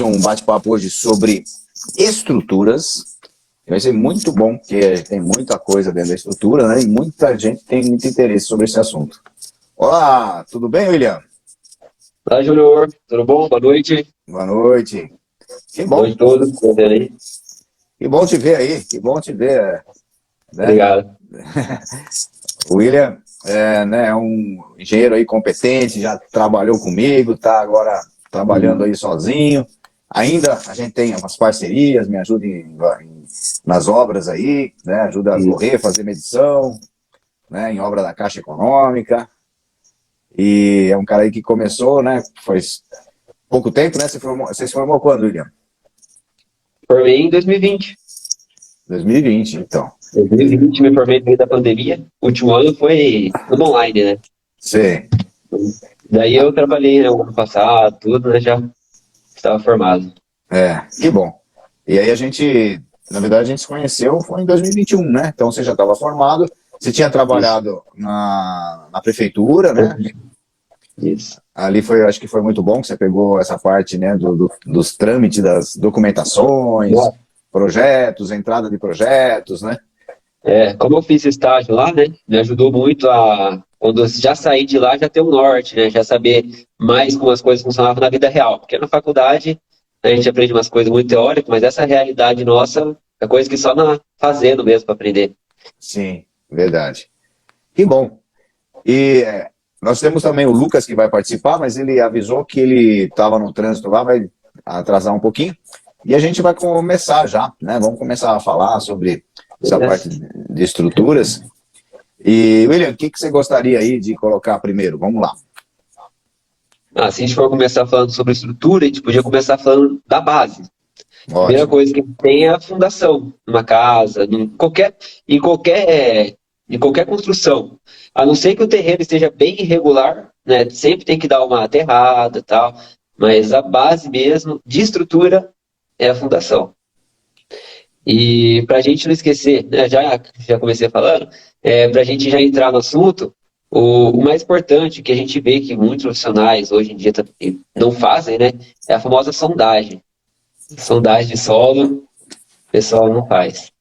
um bate-papo hoje sobre estruturas. Vai ser muito bom, porque tem muita coisa dentro da estrutura, né? E muita gente tem muito interesse sobre esse assunto. Olá, tudo bem, William? Olá, Júnior. Tudo bom? Boa noite. Boa noite. Que Boa noite bom, a todos. Prazer aí. que bom te ver aí, que bom te ver, né? Obrigado. O William né, é um engenheiro aí competente, já trabalhou comigo, tá agora trabalhando aí sozinho. Ainda a gente tem umas parcerias, me ajuda nas obras aí, né? Ajuda a Isso. correr, fazer medição, né? Em obra da Caixa Econômica. E é um cara aí que começou, né? Faz pouco tempo, né? Você se formou quando, William? Formei em 2020. 2020, então. 2020 me formei no meio da pandemia. O último ano foi tudo online, né? Você, Daí eu trabalhei, né, o ano passado, tudo, né? Já estava formado. que bom. E aí na verdade, a gente se conheceu foi em 2021, né? Então você já estava formado, você tinha Isso. trabalhado na prefeitura, né? Isso. Ali foi, acho que foi muito bom que você pegou essa parte, né, dos trâmites, das documentações, projetos, entrada de projetos, né? Como eu fiz estágio lá, né? Me ajudou muito quando eu já saí de lá, já ter um norte, né? Já saber mais como as coisas funcionavam na vida real. Porque na faculdade a gente aprende umas coisas muito teóricas, mas essa realidade nossa é coisa que só fazendo mesmo para aprender. Sim, verdade. Que bom. E nós temos também o Lucas que vai participar, mas ele avisou que ele estava no trânsito lá, vai atrasar um pouquinho. E a gente vai começar já, né? Vamos começar a falar sobre essa parte Beleza? de estruturas. E, William, o que você gostaria aí de colocar primeiro? Vamos lá. Se a gente for começar falando sobre estrutura, a gente podia começar falando da base. Primeira Ótimo. coisa que tem é a fundação, numa casa, em qualquer construção. A não ser que o terreno esteja bem irregular, né? Sempre tem que dar uma aterrada e tal, mas a base mesmo de estrutura é a fundação. E para a gente não esquecer, né, já comecei falando, para a gente já entrar no assunto, o mais importante que a gente vê que muitos profissionais hoje em dia não fazem, né, é a famosa sondagem. Sondagem de solo, o pessoal não faz.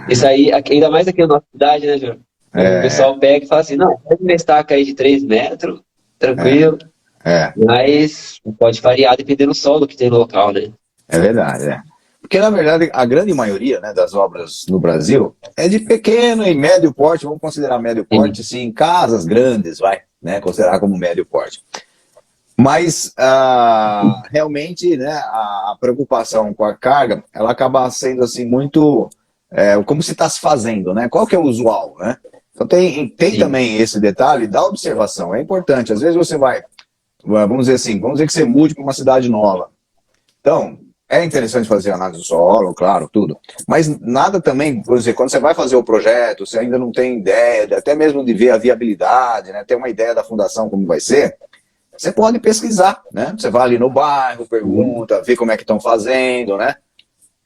Isso aí, ainda mais aqui na nossa cidade, né, Júlio? O É, pessoal pega e fala assim, não, pode uma estaca aí de 3 metros, é, tranquilo, é, mas pode variar dependendo do solo que tem no local, né? é verdade, é. Porque, na verdade, a grande maioria, né, das obras no Brasil é de pequeno e médio porte, vamos considerar médio porte, Sim, sim, casas grandes, vai, né, considerar como médio porte. Mas, realmente, né, a preocupação com a carga, ela acaba sendo, assim, muito como se está se fazendo, né? Qual que é o usual, né? Então, tem sim, também esse detalhe da observação, é importante. Às vezes você vai, vamos dizer assim, vamos dizer que você mude para uma cidade nova. Então, é interessante fazer análise do solo, claro, tudo. Mas nada também, por exemplo, quando você vai fazer o projeto, você ainda não tem ideia, até mesmo de ver a viabilidade, né? Ter uma ideia da fundação, como vai ser, você pode pesquisar, né? Você vai ali no bairro, sim, pergunta, vê como é que estão fazendo, né?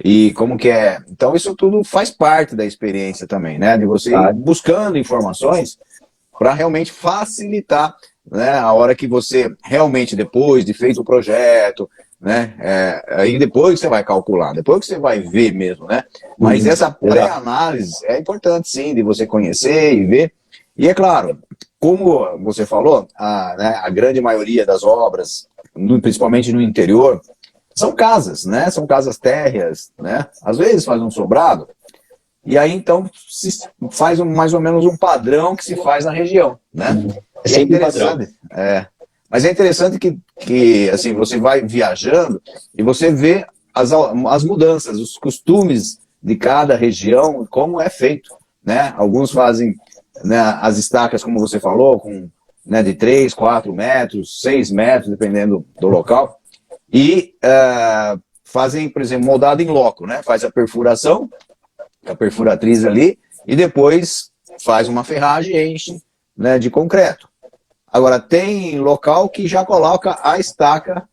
E como que é. Então isso tudo faz parte da experiência também, né? De você ir claro. buscando informações para realmente facilitar, né? A hora que você realmente, depois de feito o projeto, né? Aí depois que você vai calcular, depois que você vai ver mesmo, né? Mas essa Exato. pré-análise é importante sim, de você conhecer e ver. E é claro, como você falou, né, a grande maioria das obras, principalmente no interior, são casas, né? São casas térreas, né? Às vezes faz um sobrado, e aí então se faz mais ou menos um padrão que se faz na região, né? É E é sempre um padrão. interessante, mas é interessante que assim, você vai viajando e você vê as mudanças, os costumes de cada região, como é feito, né? Alguns fazem, né, as estacas, como você falou, com, né, de 3, 4 metros, 6 metros, dependendo do local, e fazem, por exemplo, moldado em loco, né? Faz a perfuração, a perfuratriz ali, e depois faz uma ferragem e enche, né, de concreto. Agora, tem local que já coloca a estaca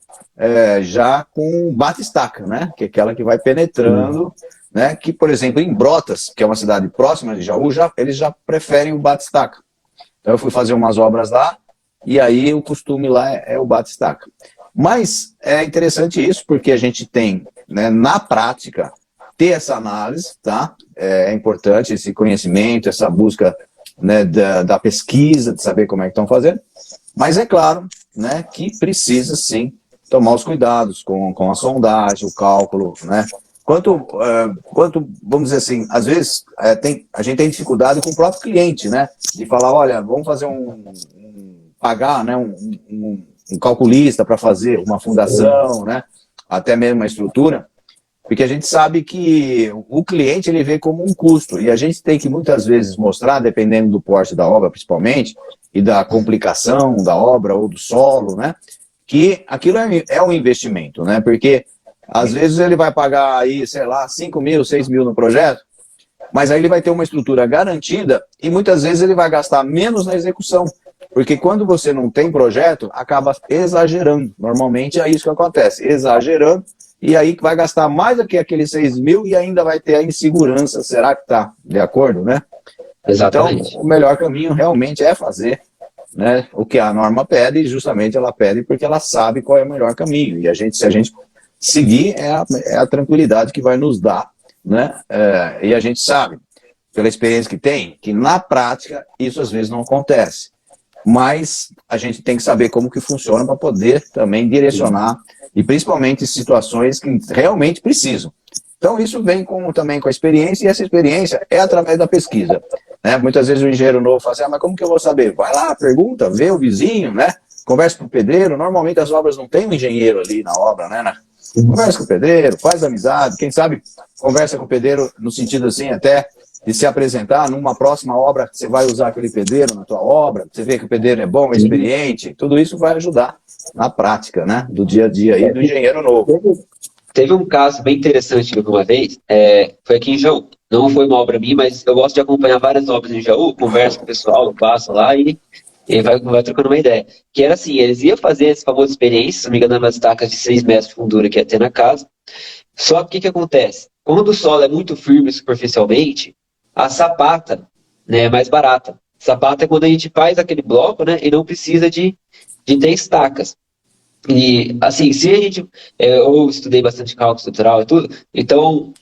já com bate-estaca, né? Que é aquela que vai penetrando, né? Que, por exemplo, em Brotas, que é uma cidade próxima de Jaú, eles já preferem o bate-estaca. Então eu fui fazer umas obras lá, e aí o costume lá é o bate-estaca. Mas é interessante isso, porque a gente tem, né, na prática, ter essa análise, tá? É importante esse conhecimento, essa busca, né, da pesquisa, de saber como é que estão fazendo. Mas é claro, né, que precisa, sim, tomar os cuidados com a sondagem, o cálculo, né? Quanto, vamos dizer assim, às vezes a gente tem dificuldade com o próprio cliente, né? De falar, olha, vamos fazer pagar, né, um calculista para fazer uma fundação, né? Até mesmo uma estrutura, porque a gente sabe que o cliente ele vê como um custo, e a gente tem que muitas vezes mostrar, dependendo do porte da obra principalmente, e da complicação da obra ou do solo, né, que aquilo é um investimento, né, porque às vezes ele vai pagar aí, sei lá, 5 mil, 6 mil no projeto, mas aí ele vai ter uma estrutura garantida e muitas vezes ele vai gastar menos na execução, porque quando você não tem projeto, acaba exagerando. Normalmente é isso que acontece, exagerando, e aí vai gastar mais do que aqueles 6 mil e ainda vai ter a insegurança. Será que está de acordo, né? Exatamente. Então, o melhor caminho realmente é fazer, né, o que a norma pede, e justamente ela pede porque ela sabe qual é o melhor caminho. E se a gente seguir, é a tranquilidade que vai nos dar, né? E a gente sabe, pela experiência que tem, que na prática isso às vezes não acontece. Mas a gente tem que saber como que funciona para poder também direcionar, e principalmente em situações que realmente precisam. Então isso vem também com a experiência, e essa experiência é através da pesquisa, né? Muitas vezes o engenheiro novo fala assim, mas como que eu vou saber? Vai lá, pergunta, vê o vizinho, né? Conversa com o pedreiro. Normalmente as obras não tem um engenheiro ali na obra, né? Conversa com o pedreiro, faz amizade, quem sabe conversa com o pedreiro no sentido assim até de se apresentar numa próxima obra, você vai usar aquele pedreiro na tua obra, você vê que o pedreiro é bom, é experiente, tudo isso vai ajudar na prática, né, do dia a dia aí do engenheiro novo. Teve um caso bem interessante de uma vez, foi aqui em Jaú. Não foi uma obra minha, mas eu gosto de acompanhar várias obras em Jaú, converso com o pessoal, passo lá e vai trocando uma ideia. Que era assim, eles iam fazer essa famosa experiência, se não me engano, nas estacas de 6 metros de fundura que ia ter na casa. Só que o que acontece? Quando o solo é muito firme superficialmente, a sapata, né, é mais barata. Sapata é quando a gente faz aquele bloco, né, e não precisa de ter estacas. E, assim, se a gente... eu estudei bastante cálculo estrutural e tudo, então,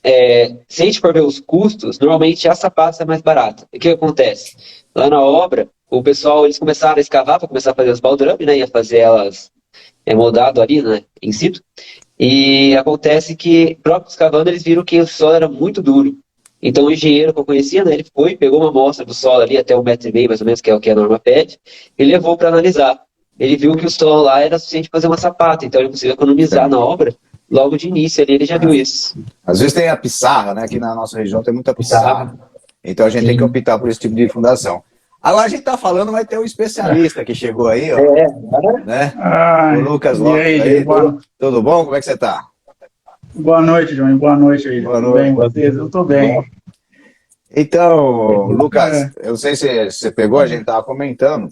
se a gente for ver os custos, normalmente a sapata é mais barata. E o que acontece? Lá na obra, o pessoal, eles começaram a escavar para começar a fazer os baldrames, né, ia fazer elas moldado ali, né, in situ. E acontece que, próprio escavando, eles viram que o solo era muito duro. Então o engenheiro que eu conhecia, né, ele foi, pegou uma amostra do solo ali até 1,5 metro, mais ou menos, que é o que a norma pede, e levou para analisar. Ele viu que o solo lá era suficiente para fazer uma sapata, então ele conseguiu economizar na obra logo de início ali, ele já viu isso. Às vezes tem a pissarra, né, aqui na nossa região tem muita pissarra, então a gente tem que optar por esse tipo de fundação. Agora a gente está falando, vai ter um especialista que chegou aí, ó, né? O Lucas Lopes. E aí, tudo bom? Como é que você está? Boa noite, João. Boa noite aí. Boa tudo noite. Bem, vocês? Eu estou bem. Então, Lucas, eu não sei se você pegou, a gente estava comentando,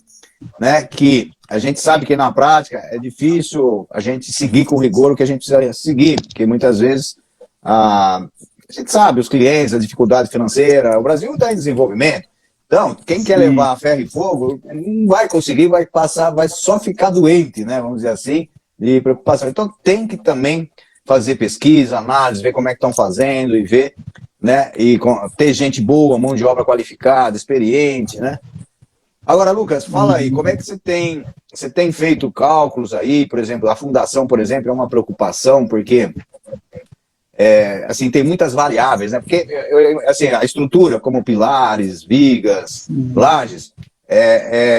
né, que a gente sabe que na prática é difícil a gente seguir com rigor o que a gente precisa seguir, porque muitas vezes a gente sabe, os clientes, a dificuldade financeira, o Brasil está em desenvolvimento, então quem quer levar ferro e fogo não vai conseguir, vai passar, vai só ficar doente, né, vamos dizer assim, de preocupação. Então tem que também fazer pesquisa, análise, ver como é que estão fazendo e ver, né, e ter gente boa, mão de obra qualificada, experiente, né. Agora, Lucas, fala aí, como é que você tem feito cálculos aí, por exemplo, a fundação, por exemplo, é uma preocupação, porque assim, tem muitas variáveis, né, porque assim, a estrutura, como pilares, vigas, lajes,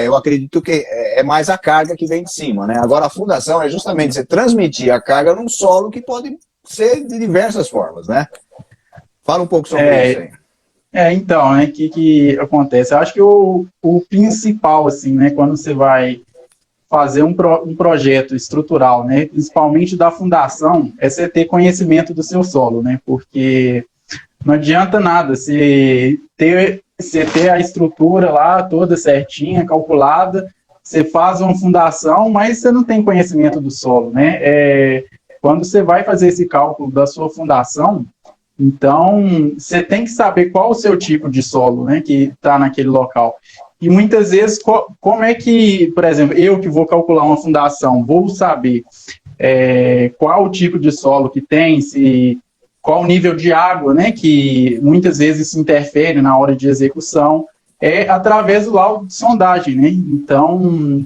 eu acredito que é mais a carga que vem de cima, né? Agora a fundação é justamente você transmitir a carga num solo que pode ser de diversas formas, né? Fala um pouco sobre isso aí. Então, né, que acontece? Eu acho que o principal, assim, né, quando você vai fazer um projeto estrutural, né, principalmente da fundação, é você ter conhecimento do seu solo, né? Porque não adianta nada você ter a estrutura lá toda certinha, calculada, você faz uma fundação, mas você não tem conhecimento do solo, né? Quando você vai fazer esse cálculo da sua fundação, então você tem que saber qual o seu tipo de solo, né, que está naquele local. E muitas vezes, como é que, por exemplo, eu que vou calcular uma fundação, vou saber qual o tipo de solo que tem, qual o nível de água, né, que muitas vezes se interfere na hora de execução, através do laudo de sondagem, né? Então,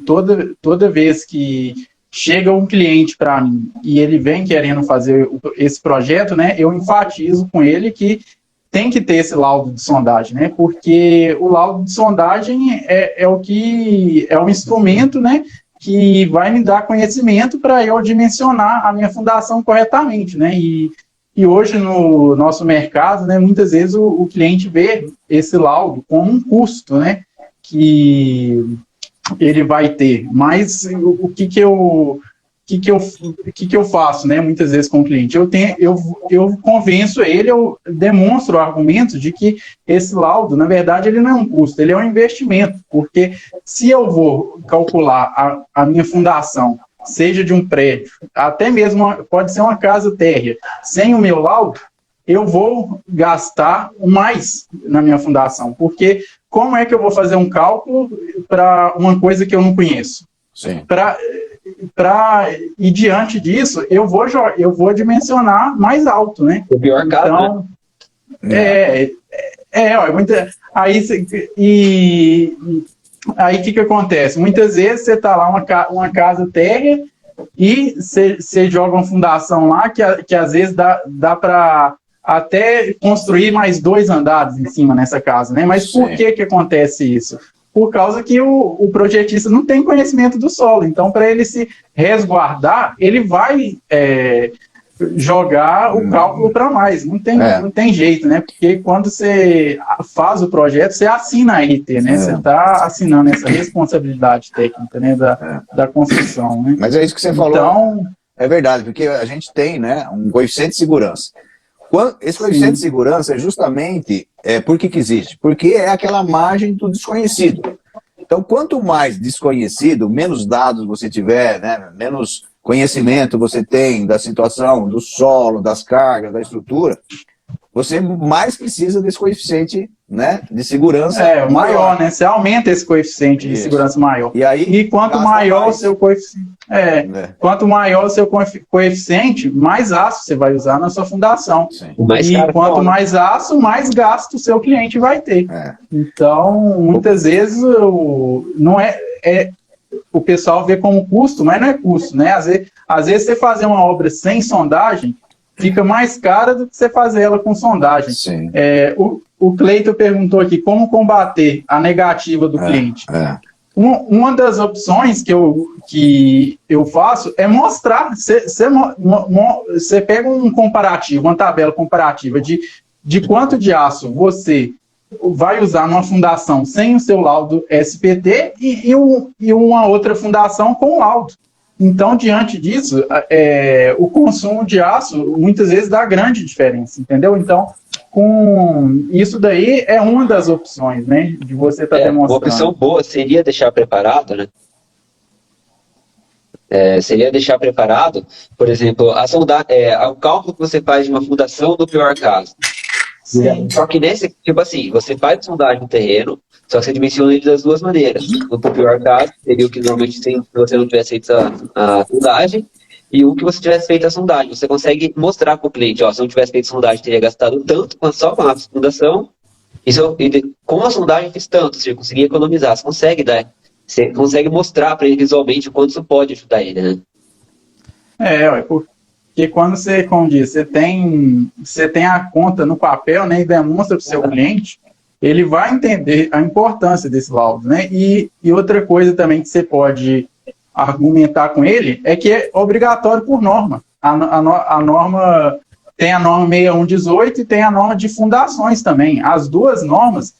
toda vez que chega um cliente para mim e ele vem querendo fazer esse projeto, né, eu enfatizo com ele que tem que ter esse laudo de sondagem, né? Porque o laudo de sondagem é um instrumento, né, que vai me dar conhecimento para eu dimensionar a minha fundação corretamente, né? E hoje no nosso mercado, né, muitas vezes o cliente vê esse laudo como um custo, né, que ele vai ter. Mas o que eu faço, né, muitas vezes com o cliente? Eu convenço ele, eu demonstro o argumento de que esse laudo, na verdade, ele não é um custo, ele é um investimento, porque se eu vou calcular a minha fundação, seja de um prédio, até mesmo pode ser uma casa térrea, sem o meu laudo, eu vou gastar mais na minha fundação, porque como é que eu vou fazer um cálculo para uma coisa que eu não conheço? Sim. E diante disso, eu vou dimensionar mais alto, né? O pior caso, então, né? Aí o que acontece? Muitas vezes você está lá uma casa térrea e você joga uma fundação lá que às vezes dá para até construir mais 2 andares em cima nessa casa, né? Mas por que acontece isso? Por causa que o projetista não tem conhecimento do solo. Então, para ele se resguardar, ele vai jogar o cálculo para mais. Não tem jeito, né? Porque quando você faz o projeto, você assina a RT, né? Você está assinando essa responsabilidade técnica, né? Da construção, né? Mas é isso que você falou. Então, é verdade, porque a gente tem, né, um coeficiente de segurança. Esse coeficiente de segurança é justamente por que existe? Porque é aquela margem do desconhecido. Então, quanto mais desconhecido, menos dados você tiver, né, menos conhecimento você tem da situação, do solo, das cargas, da estrutura, você mais precisa desse coeficiente, né, de segurança maior, né? Você aumenta esse coeficiente de segurança maior. E quanto maior o seu coeficiente, quanto maior o seu coeficiente, mais aço você vai usar na sua fundação. E quanto mais aço, mais gasto o seu cliente vai ter. Então, muitas vezes o pessoal vê como custo, mas não é custo, né? Às vezes você fazer uma obra sem sondagem fica mais cara do que você fazer ela com sondagem. O Cleiton perguntou aqui como combater a negativa do cliente. Uma das opções que eu faço é mostrar. Você pega um comparativo, uma tabela comparativa de quanto de aço você vai usar numa fundação sem o seu laudo SPT e uma outra fundação com laudo. Então, diante disso, o consumo de aço muitas vezes dá grande diferença, entendeu? Então, com isso daí é uma das opções, né, de você estar demonstrando. Uma opção boa seria deixar preparado, né? Seria deixar preparado, por exemplo, o cálculo que você faz de uma fundação no pior caso. Sim. Só que nesse, tipo assim, você faz sondagem no terreno, só que você dimensiona ele das duas maneiras. No pior caso, seria o que normalmente se você não tivesse feito a sondagem, e o que você tivesse feito a sondagem. Você consegue mostrar para o cliente, se não tivesse feito sondagem, teria gastado tanto só com a fundação, e com a sondagem fiz tanto, você conseguia economizar, você consegue mostrar para ele visualmente o quanto isso pode ajudar ele, né? Porque quando você, como diz, você tem a conta no papel, né, e demonstra para o seu cliente, ele vai entender a importância desse laudo, né? E outra coisa também que você pode argumentar com ele é que é obrigatório por norma. A norma tem a norma 6118 e tem a norma de fundações também. As duas normas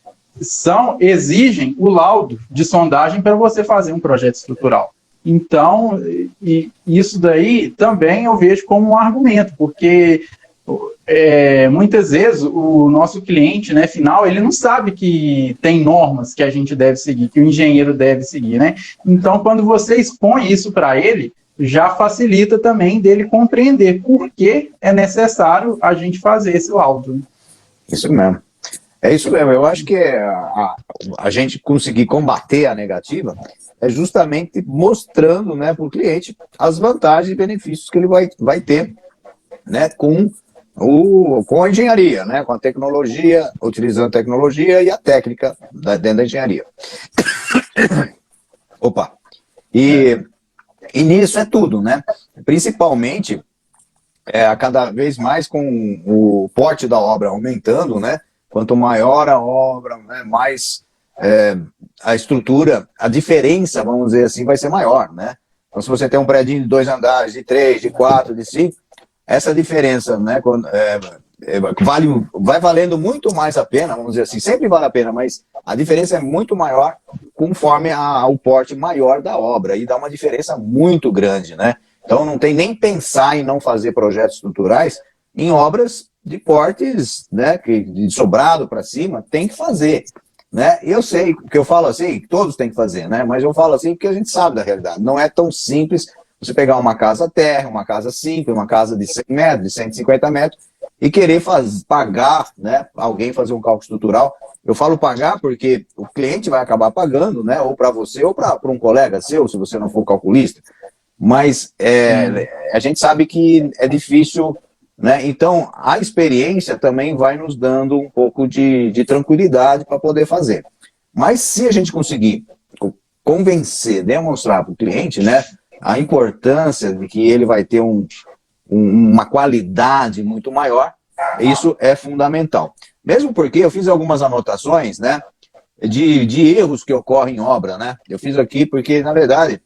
exigem o laudo de sondagem para você fazer um projeto estrutural. Então, isso daí também eu vejo como um argumento, porque muitas vezes o nosso cliente, né, final, ele não sabe que tem normas que a gente deve seguir, que o engenheiro deve seguir, né? Então, quando você expõe isso para ele, já facilita também dele compreender por que é necessário a gente fazer esse laudo. Isso mesmo. É isso mesmo, eu acho que a gente conseguir combater a negativa é justamente mostrando, né, para o cliente as vantagens e benefícios que ele vai ter, né, com a engenharia, né, com a tecnologia, utilizando a tecnologia e a técnica dentro da engenharia. Opa! E nisso é tudo, né? Principalmente, cada vez mais com o porte da obra aumentando, né? Quanto maior a obra, né, mais a estrutura, a diferença, vamos dizer assim, vai ser maior, né? Então, se você tem um prédio de 2 andares, de 3, de 4, de 5, essa diferença, né, vai valendo muito mais a pena, vamos dizer assim, sempre vale a pena, mas a diferença é muito maior conforme o porte maior da obra, e dá uma diferença muito grande, né? Então, não tem nem pensar em não fazer projetos estruturais em obras de portes, né, de sobrado para cima, tem que fazer, né? Eu sei que eu falo assim, todos têm que fazer, né? Mas eu falo assim porque a gente sabe da realidade. Não é tão simples você pegar uma casa terra, uma casa simples, uma casa de 100 metros, de 150 metros, e querer pagar, né, alguém fazer um cálculo estrutural. Eu falo pagar porque o cliente vai acabar pagando, né, ou para você ou para um colega seu, se você não for calculista. Mas a gente sabe que é difícil, né? Então a experiência também vai nos dando um pouco de tranquilidade para poder fazer. Mas se a gente conseguir convencer, demonstrar para o cliente, né, a importância de que ele vai ter uma qualidade muito maior, isso é fundamental. Mesmo porque eu fiz algumas anotações, né, de erros que ocorrem em obra, né? Eu fiz aqui porque, na verdade,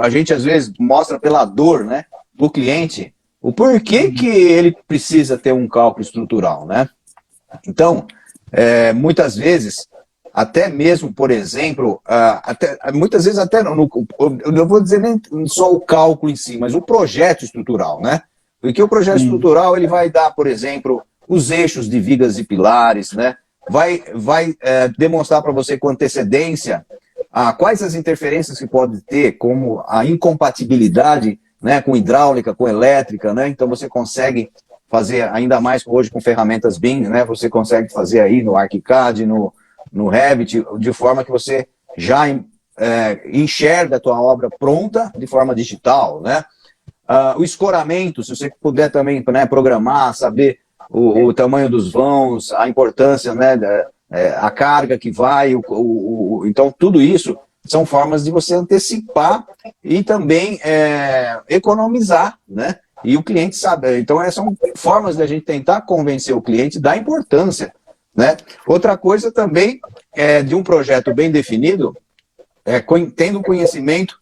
a gente às vezes mostra pela dor, né, do cliente o porquê que ele precisa ter um cálculo estrutural, né? Então, muitas vezes, até mesmo, por exemplo, muitas vezes até eu não vou dizer nem só o cálculo em si, mas o projeto estrutural, né? Porque o projeto estrutural ele vai dar, por exemplo, os eixos de vigas e pilares, né? Vai demonstrar para você com antecedência quais as interferências que pode ter, como a incompatibilidade, né, com hidráulica, com elétrica, né? Então você consegue fazer ainda mais hoje com ferramentas BIM, né? Você consegue fazer aí no ArchiCAD, no Revit, de forma que você já enxerga a tua obra pronta de forma digital, né? O escoramento, se você puder também, né, programar, saber o tamanho dos vãos, a importância, né, a carga que vai, então tudo isso são formas de você antecipar e também economizar, né? E o cliente sabe. Então essas são formas da gente tentar convencer o cliente da importância, né? Outra coisa também de um projeto bem definido, tendo conhecimento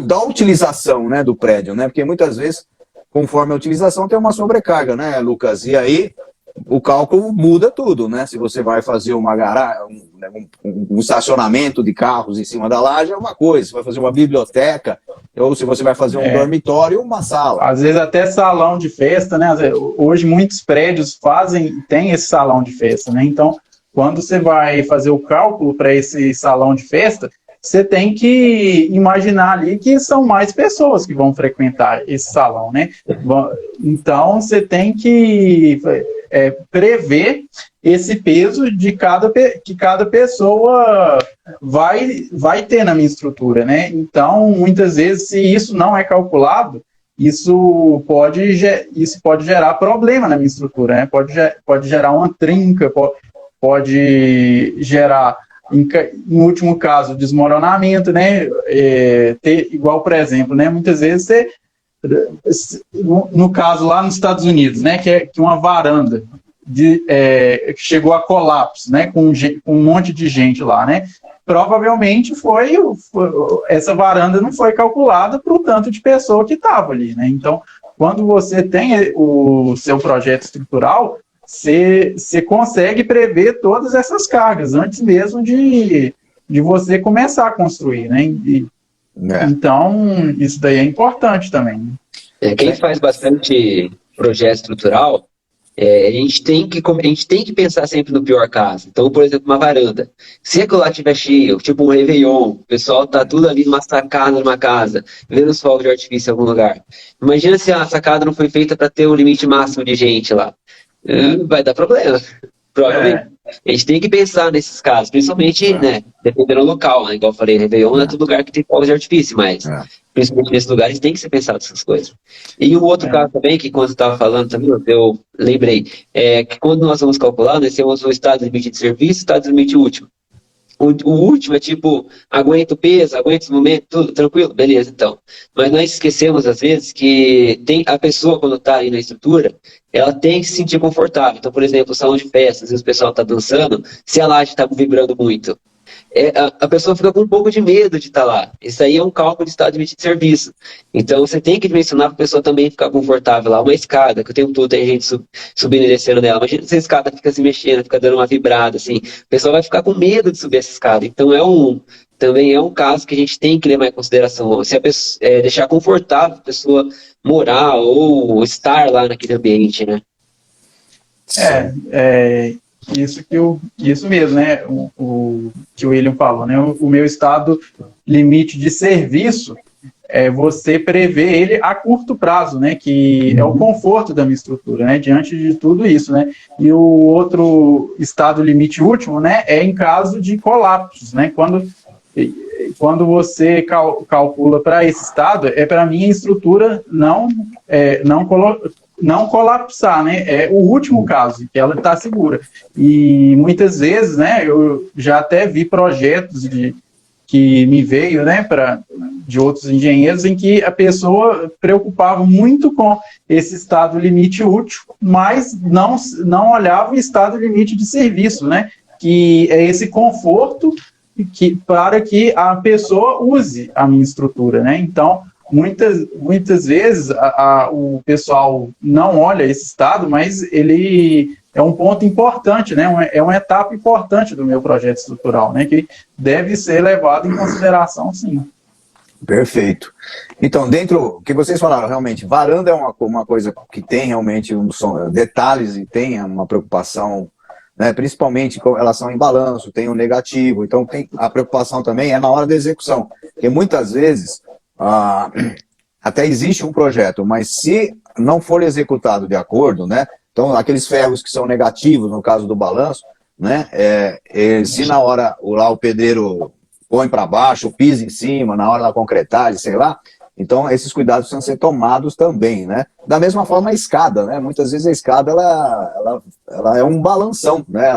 da utilização, né, do prédio, né? Porque muitas vezes, conforme a utilização, tem uma sobrecarga, né, Lucas? E aí o cálculo muda tudo, né? Se você vai fazer uma garagem, um estacionamento de carros em cima da laje, é uma coisa. Se vai fazer uma biblioteca, ou se você vai fazer um dormitório, uma sala. Às vezes até salão de festa, né? Hoje muitos prédios tem esse salão de festa, né? Então, quando você vai fazer o cálculo para esse salão de festa, você tem que imaginar ali que são mais pessoas que vão frequentar esse salão, né? Então, você tem que prever esse peso que cada pessoa vai ter na minha estrutura, né? Então, muitas vezes, se isso não é calculado, isso pode gerar problema na minha estrutura, né? Pode gerar uma trinca, pode gerar, em último caso, desmoronamento, né? Igual, por exemplo, né? Muitas vezes no caso lá nos Estados Unidos, né? Que uma varanda chegou a colapso, né? Com um monte de gente lá, né? Provavelmente essa varanda não foi calculada para o tanto de pessoa que estava ali, né? Então, quando você tem o seu projeto estrutural, você consegue prever todas essas cargas antes mesmo de você começar a construir, né? Então, isso daí é importante também. Quem faz bastante projeto estrutural, a gente tem que pensar sempre no pior caso. Então, por exemplo, uma varanda. Se aquilo lá estiver cheio, tipo um Réveillon, o pessoal tá tudo ali numa sacada, numa casa, vendo os fogos de artifício em algum lugar. Imagina se a sacada não foi feita para ter o limite máximo de gente lá. vai dar problema. Provavelmente. A gente tem que pensar nesses casos, principalmente, né, dependendo do local, né? Igual eu falei, Réveillon não é todo lugar que tem fogos de artifício, mas principalmente nesses lugares tem que ser pensado essas coisas. E o outro caso também, que quando você estava falando também, eu lembrei, é que quando nós vamos calcular, nós temos o estado limite de serviço e o estado limite último. O último é tipo, aguenta o peso, aguenta os momentos, tudo tranquilo, beleza, então. Mas nós esquecemos, às vezes, que a pessoa, quando está aí na estrutura, ela tem que se sentir confortável. Então, por exemplo, salão de festa, às vezes o pessoal está dançando, se a laje está vibrando muito, a pessoa fica com um pouco de medo de estar lá. Isso aí é um cálculo de estado limite de serviço. Então, você tem que dimensionar para a pessoa também ficar confortável lá. Uma escada, que o tempo todo tem gente subindo e descendo dela. Imagina se a escada fica se mexendo, fica dando uma vibrada, assim. A pessoa vai ficar com medo de subir essa escada. Então, também é um caso que a gente tem que levar em consideração. Se a pessoa, deixar confortável a pessoa morar ou estar lá naquele ambiente, né? Isso mesmo, né? O que o William falou, né? O meu estado limite de serviço você prevê ele a curto prazo, né? Que é o conforto da minha estrutura, né? Diante de tudo isso, né? E o outro estado limite último, né? É em caso de colapsos, né? Quando você calcula para esse estado, para minha estrutura não colapsar, né? É o último caso, que ela está segura. E muitas vezes, né, eu já até vi projetos que me veio, né, de outros engenheiros, em que a pessoa preocupava muito com esse estado limite útil, mas não olhava o estado limite de serviço, né? Que é esse conforto para que a pessoa use a minha estrutura, né? Então, muitas vezes o pessoal não olha esse estado, mas ele é um ponto importante, né? É uma etapa importante do meu projeto estrutural, né? Que deve ser levado em consideração, sim. Perfeito. Então, dentro que vocês falaram, realmente, varanda é uma coisa que tem realmente detalhes e tem uma preocupação, né, principalmente com relação em balanço, tem o negativo, então a preocupação também é na hora da execução, porque muitas vezes até existe um projeto, mas se não for executado de acordo, né, então aqueles ferros que são negativos no caso do balanço, né, se na hora lá o pedreiro põe para baixo, pisa em cima, na hora da concretagem, sei lá, então esses cuidados precisam ser tomados também, né? Da mesma forma a escada, né? Muitas vezes a escada ela é um balanção, né?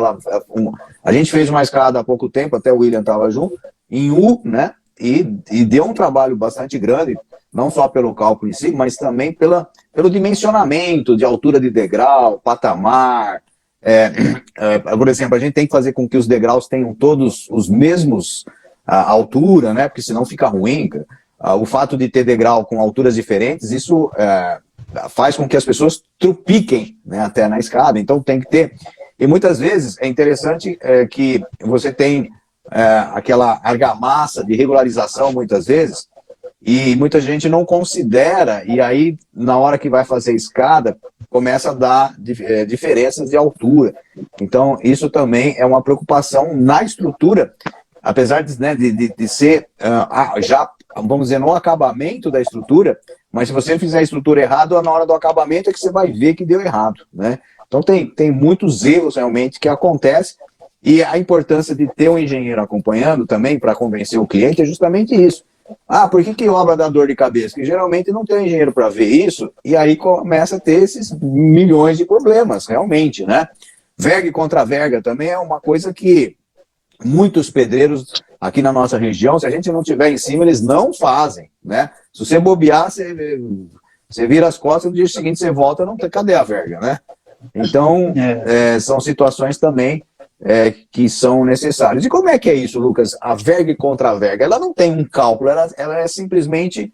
A gente fez uma escada há pouco tempo, até o William estava junto, em U, né? E deu um trabalho bastante grande, não só pelo cálculo em si, mas também pelo dimensionamento de altura de degrau, patamar. Por exemplo, a gente tem que fazer com que os degraus tenham todos os mesmos altura, né? Porque senão fica ruim, cara. O fato de ter degrau com alturas diferentes, isso faz com que as pessoas trupiquem, né, até na escada, então tem que ter. E muitas vezes é interessante que você tem aquela argamassa de regularização, muitas vezes, e muita gente não considera, e aí na hora que vai fazer escada, começa a dar diferenças de altura. Então isso também é uma preocupação na estrutura, apesar de ser já, vamos dizer, no acabamento da estrutura, mas se você fizer a estrutura errada, na hora do acabamento é que você vai ver que deu errado, né? Então tem muitos erros realmente que acontecem, e a importância de ter um engenheiro acompanhando também para convencer o cliente é justamente isso. Por que obra dá dor de cabeça? Que geralmente não tem engenheiro para ver isso, e aí começa a ter esses milhões de problemas, realmente, né? Verga contra verga também é uma coisa que muitos pedreiros aqui na nossa região, se a gente não tiver em cima, eles não fazem, né? Se você bobear, você vira as costas, no dia seguinte você volta, não tem, cadê a verga, né? Então, são situações também que são necessárias. E como é que é isso, Lucas? A verga contra a verga, ela não tem um cálculo, ela é simplesmente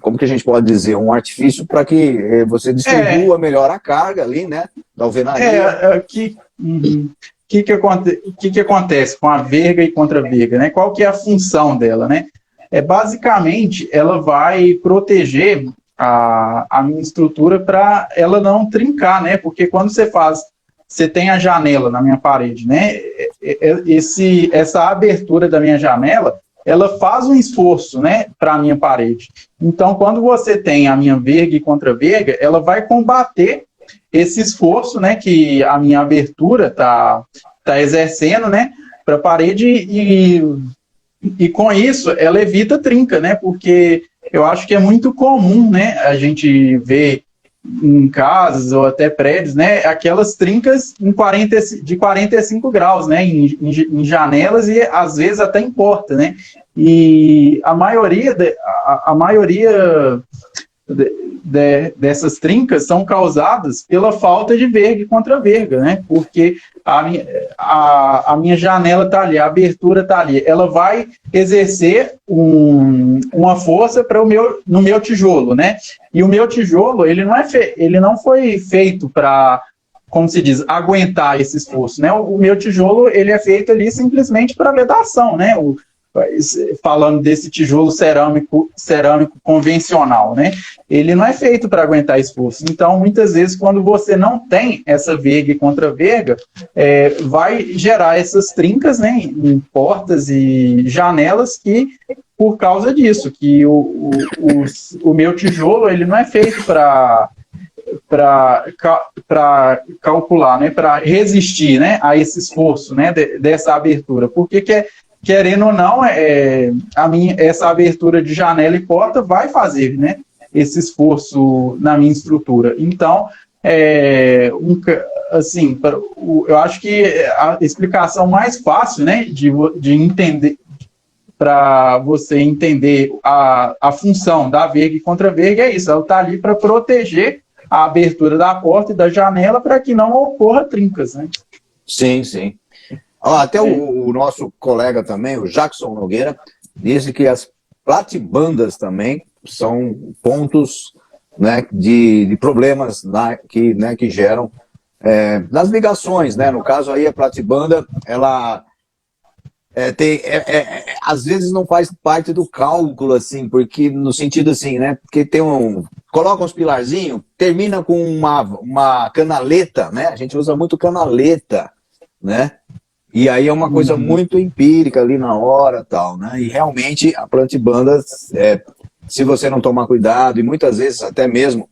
como que a gente pode dizer, um artifício para que você distribua melhor a carga ali, né? Da alvenaria. O que acontece com a verga e contra-verga, né? Qual que é a função dela, né? Basicamente, ela vai proteger a minha estrutura para ela não trincar, né? Porque quando você tem a janela na minha parede, né? Essa abertura da minha janela, ela faz um esforço, né, para a minha parede. Então, quando você tem a minha verga e contra-verga, ela vai combater esse esforço, né, que a minha abertura tá exercendo, né, para a parede e com isso ela evita trinca, né, porque eu acho que é muito comum, né, a gente ver em casas ou até prédios, né, aquelas trincas de 45 graus, né, em janelas e às vezes até em porta, né, e a maioria dessas trincas são causadas pela falta de verga contra verga, né? Porque a minha janela está ali, a abertura está ali, ela vai exercer uma força no meu tijolo, né? E o meu tijolo, ele não foi feito para, como se diz, aguentar esse esforço, né? O meu tijolo, ele é feito ali simplesmente para vedação, né? Falando desse tijolo cerâmico convencional, né? Ele não é feito para aguentar esforço. Então, muitas vezes, quando você não tem essa verga e contra-verga, vai gerar essas trincas, né, em portas e janelas que, por causa disso, que o meu tijolo, ele não é feito para calcular, né, para resistir, né, a esse esforço, né, dessa abertura. Porque querendo ou não, essa abertura de janela e porta vai fazer, né, esse esforço na minha estrutura. Então, assim, eu acho que a explicação mais fácil, né, de entender, para você entender a função da verga e contra-verga é isso, ela está ali para proteger a abertura da porta e da janela para que não ocorra trincas, né? Sim, sim. Até o nosso colega também, o Jackson Nogueira, disse que as platibandas também são pontos, né, de problemas que geram nas ligações, né? No caso aí, a platibanda, ela às vezes não faz parte do cálculo, assim, porque no sentido assim, né? Porque coloca uns pilarzinhos, termina com uma canaleta, né? A gente usa muito canaleta, né? E aí é uma coisa muito empírica ali na hora, tal, né? E realmente a platibanda, se você não tomar cuidado, e muitas vezes até mesmo,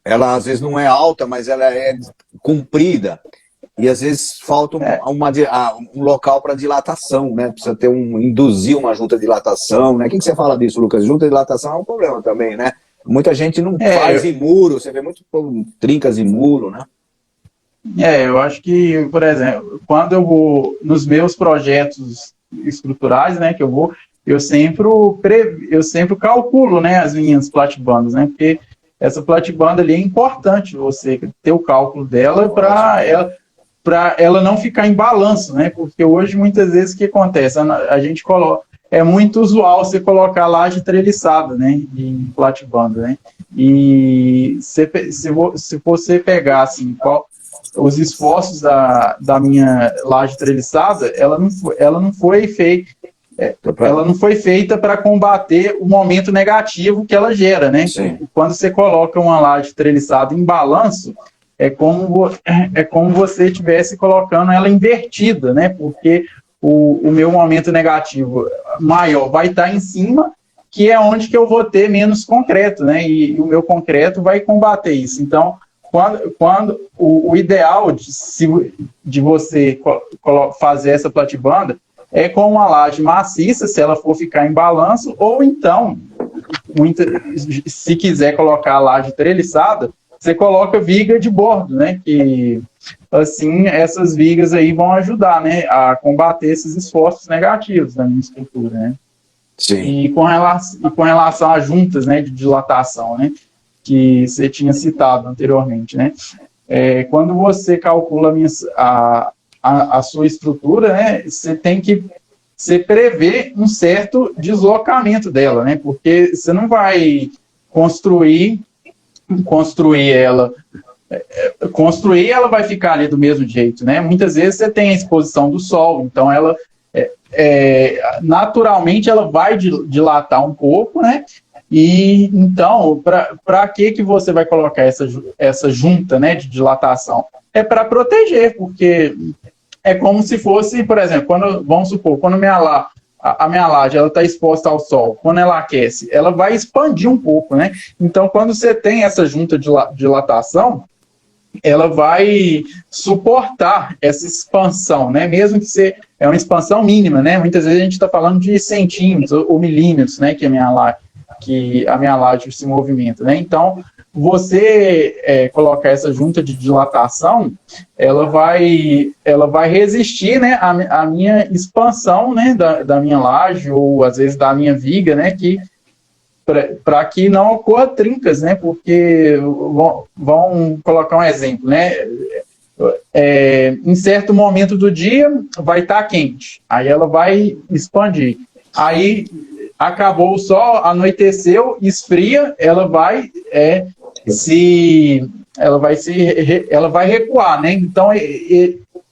ela às vezes não é alta, mas ela é comprida. E às vezes falta um local para dilatação, né? Precisa induzir uma junta de dilatação, né? O que você fala disso, Lucas? Junta de dilatação é um problema também, né? Muita gente não faz em muro, você vê muito trincas em muro, né? Eu acho que, por exemplo, quando eu vou nos meus projetos estruturais, né, eu sempre calculo, né, as minhas platibandas, né, porque essa platibanda ali é importante você ter o cálculo dela para ela não ficar em balanço, né, porque hoje muitas vezes o que acontece? A gente coloca, é muito usual você colocar laje treliçada, né, em platibanda, né, e se você pegar assim, os esforços da minha laje treliçada, ela não foi feita para combater o momento negativo que ela gera, né? Sim. Quando você coloca uma laje treliçada em balanço, é como você estivesse colocando ela invertida, né? Porque o meu momento negativo maior vai estar em cima, que é onde que eu vou ter menos concreto, né? E o meu concreto vai combater isso. Então, quando o ideal de você fazer essa platibanda é com uma laje maciça, se ela for ficar em balanço, ou então, se quiser colocar a laje treliçada, você coloca viga de bordo, né? Que assim essas vigas aí vão ajudar, né, a combater esses esforços negativos da minha estrutura, né? Sim. E com relação às juntas, né, de dilatação, né, que você tinha citado anteriormente, né? Quando você calcula a sua estrutura, né, você prevê um certo deslocamento dela, né? Porque você não vai construir ela vai ficar ali do mesmo jeito, né? Muitas vezes você tem a exposição do sol, então ela naturalmente ela vai dilatar um pouco, né? E então, para que você vai colocar essa junta, né, de dilatação? É para proteger, porque é como se fosse, por exemplo, vamos supor, quando a minha laje ela está exposta ao sol, quando ela aquece, ela vai expandir um pouco, né? Então, quando você tem essa junta de dilatação, ela vai suportar essa expansão, né? Mesmo que você é uma expansão mínima, né? Muitas vezes a gente está falando de centímetros ou milímetros, né? Que a minha laje se movimenta, né? Então, você colocar essa junta de dilatação, ela vai resistir, né, à minha expansão, né, da minha laje ou às vezes da minha viga, né, que para que não ocorra trincas, né, porque vão colocar um exemplo, né, em certo momento do dia vai estar quente, aí ela vai expandir, aí acabou o sol, anoiteceu, esfria, ela vai recuar, né? Então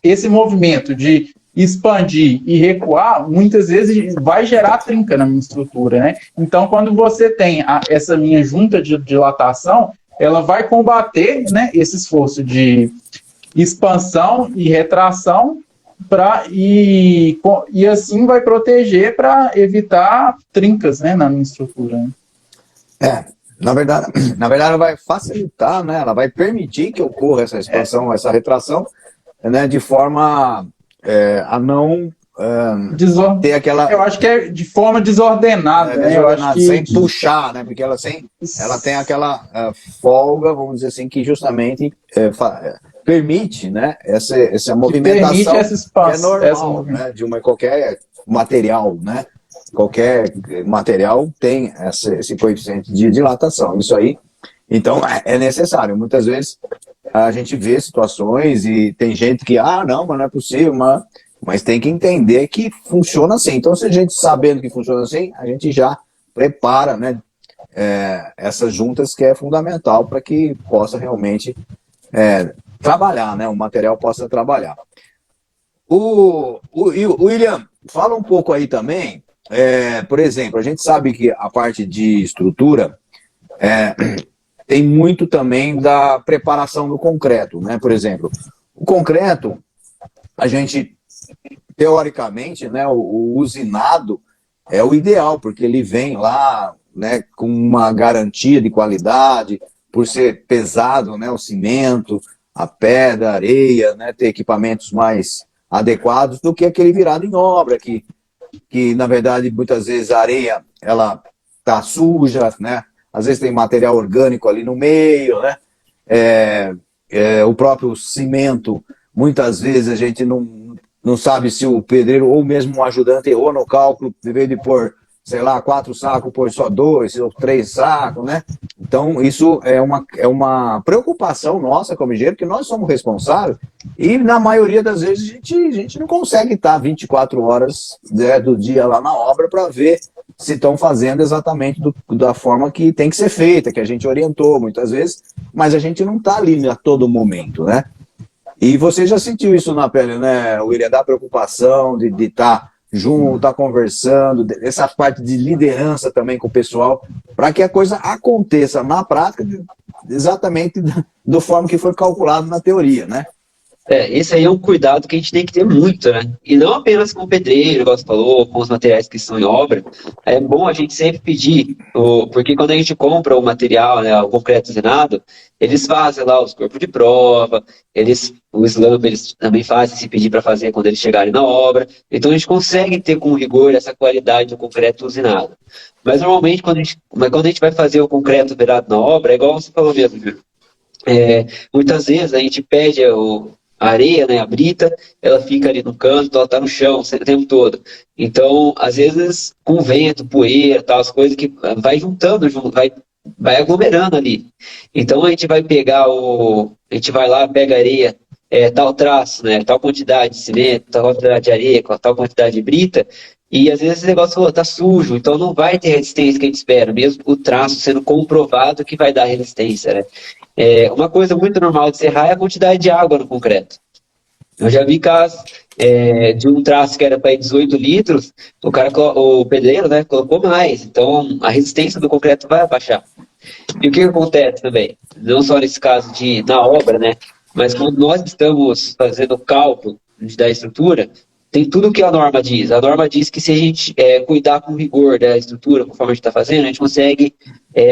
esse movimento de expandir e recuar muitas vezes vai gerar trinca na minha estrutura, né? Então quando você tem essa minha junta de dilatação, ela vai combater, né, esse esforço de expansão e retração e assim vai proteger para evitar trincas, né, na minha estrutura. Né? Na verdade, ela vai facilitar, né? Ela vai permitir que ocorra essa expansão, essa retração, né? De forma a não ter aquela... Eu acho que é de forma desordenada, né? Eu acho que... Sem puxar, né? Porque ela tem aquela folga, vamos dizer assim, que justamente permite, né? Essa movimentação permite essa expansão, é normal, né? De qualquer material, né? Qualquer material tem esse coeficiente de dilatação. Isso aí, então, é necessário. Muitas vezes a gente vê situações e tem gente que, não, mas não é possível, mas tem que entender que funciona assim. Então, se a gente sabendo que funciona assim, a gente já prepara, né, essas juntas, que é fundamental para que possa realmente trabalhar, né, o material possa trabalhar. O William, fala um pouco aí também. Por exemplo, a gente sabe que a parte de estrutura tem muito também da preparação do concreto, né? Por exemplo, o concreto, a gente, teoricamente, né, o usinado é o ideal, porque ele vem lá, né, com uma garantia de qualidade, por ser pesado, né, o cimento, a pedra, a areia, né, ter equipamentos mais adequados do que aquele virado em obra, que na verdade, muitas vezes a areia, ela tá suja, né? Às vezes tem material orgânico ali no meio, né? O próprio cimento, muitas vezes a gente não sabe se o pedreiro ou mesmo o ajudante errou no cálculo, em vez de pôr, sei lá, 4 sacos, pôr só 2 ou 3 sacos, né? Então, isso é uma preocupação nossa como engenheiro, que nós somos responsáveis, e na maioria das vezes a gente não consegue estar 24 horas, né, do dia lá na obra para ver se estão fazendo exatamente da forma que tem que ser feita, que a gente orientou muitas vezes, mas a gente não está ali a todo momento, né? E você já sentiu isso na pele, né, William, da preocupação de estar junto, estar conversando, essa parte de liderança também com o pessoal, para que a coisa aconteça na prática exatamente da forma que foi calculado na teoria, né? Esse aí é um cuidado que a gente tem que ter muito, né? E não apenas com o pedreiro, igual você falou, com os materiais que estão em obra. É bom a gente sempre pedir, porque quando a gente compra o material, né, o concreto usinado, eles fazem lá os corpos de prova, o SLAM, eles também fazem se pedir para fazer quando eles chegarem na obra. Então a gente consegue ter com rigor essa qualidade do concreto usinado. Mas normalmente quando a gente vai fazer o concreto virado na obra, é igual você falou mesmo, viu? Muitas vezes a gente pede a areia, né, a brita, ela fica ali no canto, ela tá no chão o tempo todo. Então, às vezes, com vento, poeira, tal, as coisas que vai juntando, vai aglomerando ali. Então, a gente vai lá, pega areia, tal traço, né, tal quantidade de cimento, tal quantidade de areia, tal quantidade de brita, e às vezes esse negócio tá sujo, então não vai ter resistência que a gente espera, mesmo o traço sendo comprovado que vai dar resistência, né? Uma coisa muito normal de serrar é a quantidade de água no concreto. Eu já vi casos de um traço que era para 18 litros, o pedreiro, né, colocou mais, então a resistência do concreto vai abaixar. E o que acontece também? Não só nesse caso na obra, né, mas quando nós estamos fazendo o cálculo da estrutura, tem tudo que a norma diz. A norma diz que se a gente cuidar com rigor da estrutura, conforme a gente está fazendo, a gente consegue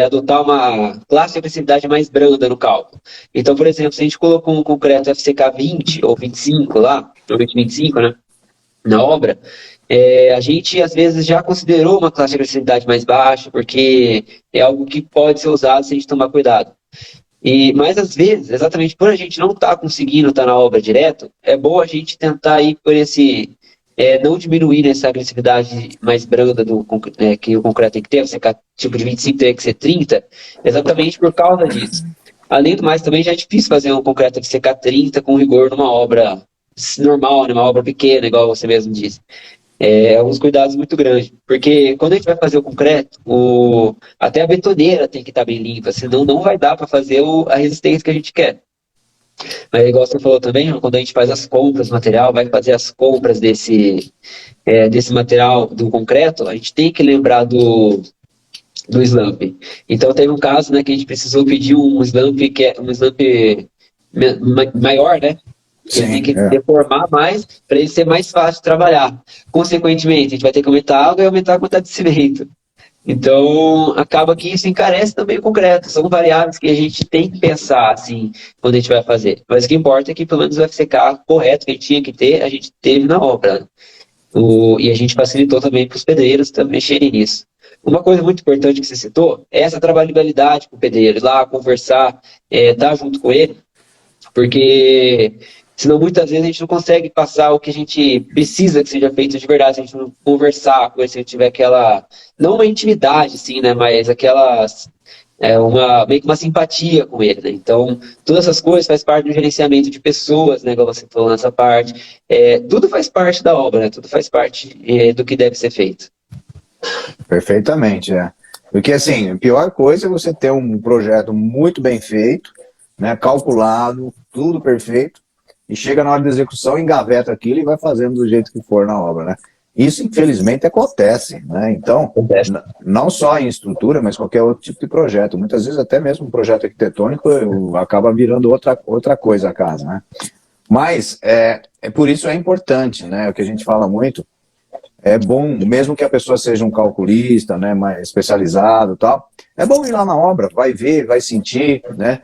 adotar uma classe de agressividade mais branda no cálculo. Então, por exemplo, se a gente colocou um concreto FCK 20 ou 25 lá, provavelmente 25, né, na obra, a gente às vezes já considerou uma classe de agressividade mais baixa, porque é algo que pode ser usado se a gente tomar cuidado. Mas às vezes, exatamente por a gente não estar conseguindo estar na obra direto, é bom a gente tentar ir por esse, não diminuir essa agressividade mais branda que o concreto tem que ter, você tipo de 25 tem que ser 30, exatamente por causa disso. Além do mais, também já é difícil fazer um concreto FCK 30 com rigor numa obra normal, numa obra pequena, igual você mesmo disse. Alguns cuidados muito grandes, porque quando a gente vai fazer o concreto, até a betoneira tem que estar bem limpa, senão não vai dar para fazer a resistência que a gente quer. Mas igual você falou também, quando a gente faz as compras do material, vai fazer as compras desse material do concreto, a gente tem que lembrar do slump. Então teve um caso, né, que a gente precisou pedir um slump maior, né? Ele tem que deformar mais para ele ser mais fácil de trabalhar. Consequentemente, a gente vai ter que aumentar a água e aumentar a quantidade de cimento. Então, acaba que isso encarece também o concreto. São variáveis que a gente tem que pensar, assim, quando a gente vai fazer. Mas o que importa é que, pelo menos, o FCK correto que a gente tinha que ter, a gente teve na obra. E a gente facilitou também para os pedreiros também mexerem nisso. Uma coisa muito importante que você citou é essa trabalhabilidade com o pedreiro. Ir lá, conversar, estar junto com ele. Porque senão muitas vezes a gente não consegue passar o que a gente precisa que seja feito de verdade, se a gente não conversar com ele, se a gente tiver aquela, não uma intimidade, assim, né, mas aquelas, meio que uma simpatia com ele, né? Então, todas essas coisas faz parte do gerenciamento de pessoas, né, igual você falou nessa parte, tudo faz parte da obra, né, tudo faz parte do que deve ser feito. Perfeitamente, Porque, assim, a pior coisa é você ter um projeto muito bem feito, né, calculado, tudo perfeito, e chega na hora da execução, engaveta aquilo e vai fazendo do jeito que for na obra, né? Isso, infelizmente, acontece, né? Então, não só em estrutura, mas qualquer outro tipo de projeto. Muitas vezes, até mesmo um projeto arquitetônico acaba virando outra coisa a casa, né? Mas, por isso é importante, né? O que a gente fala muito, é bom, mesmo que a pessoa seja um calculista, né, mais especializado e tal, é bom ir lá na obra, vai ver, vai sentir, né?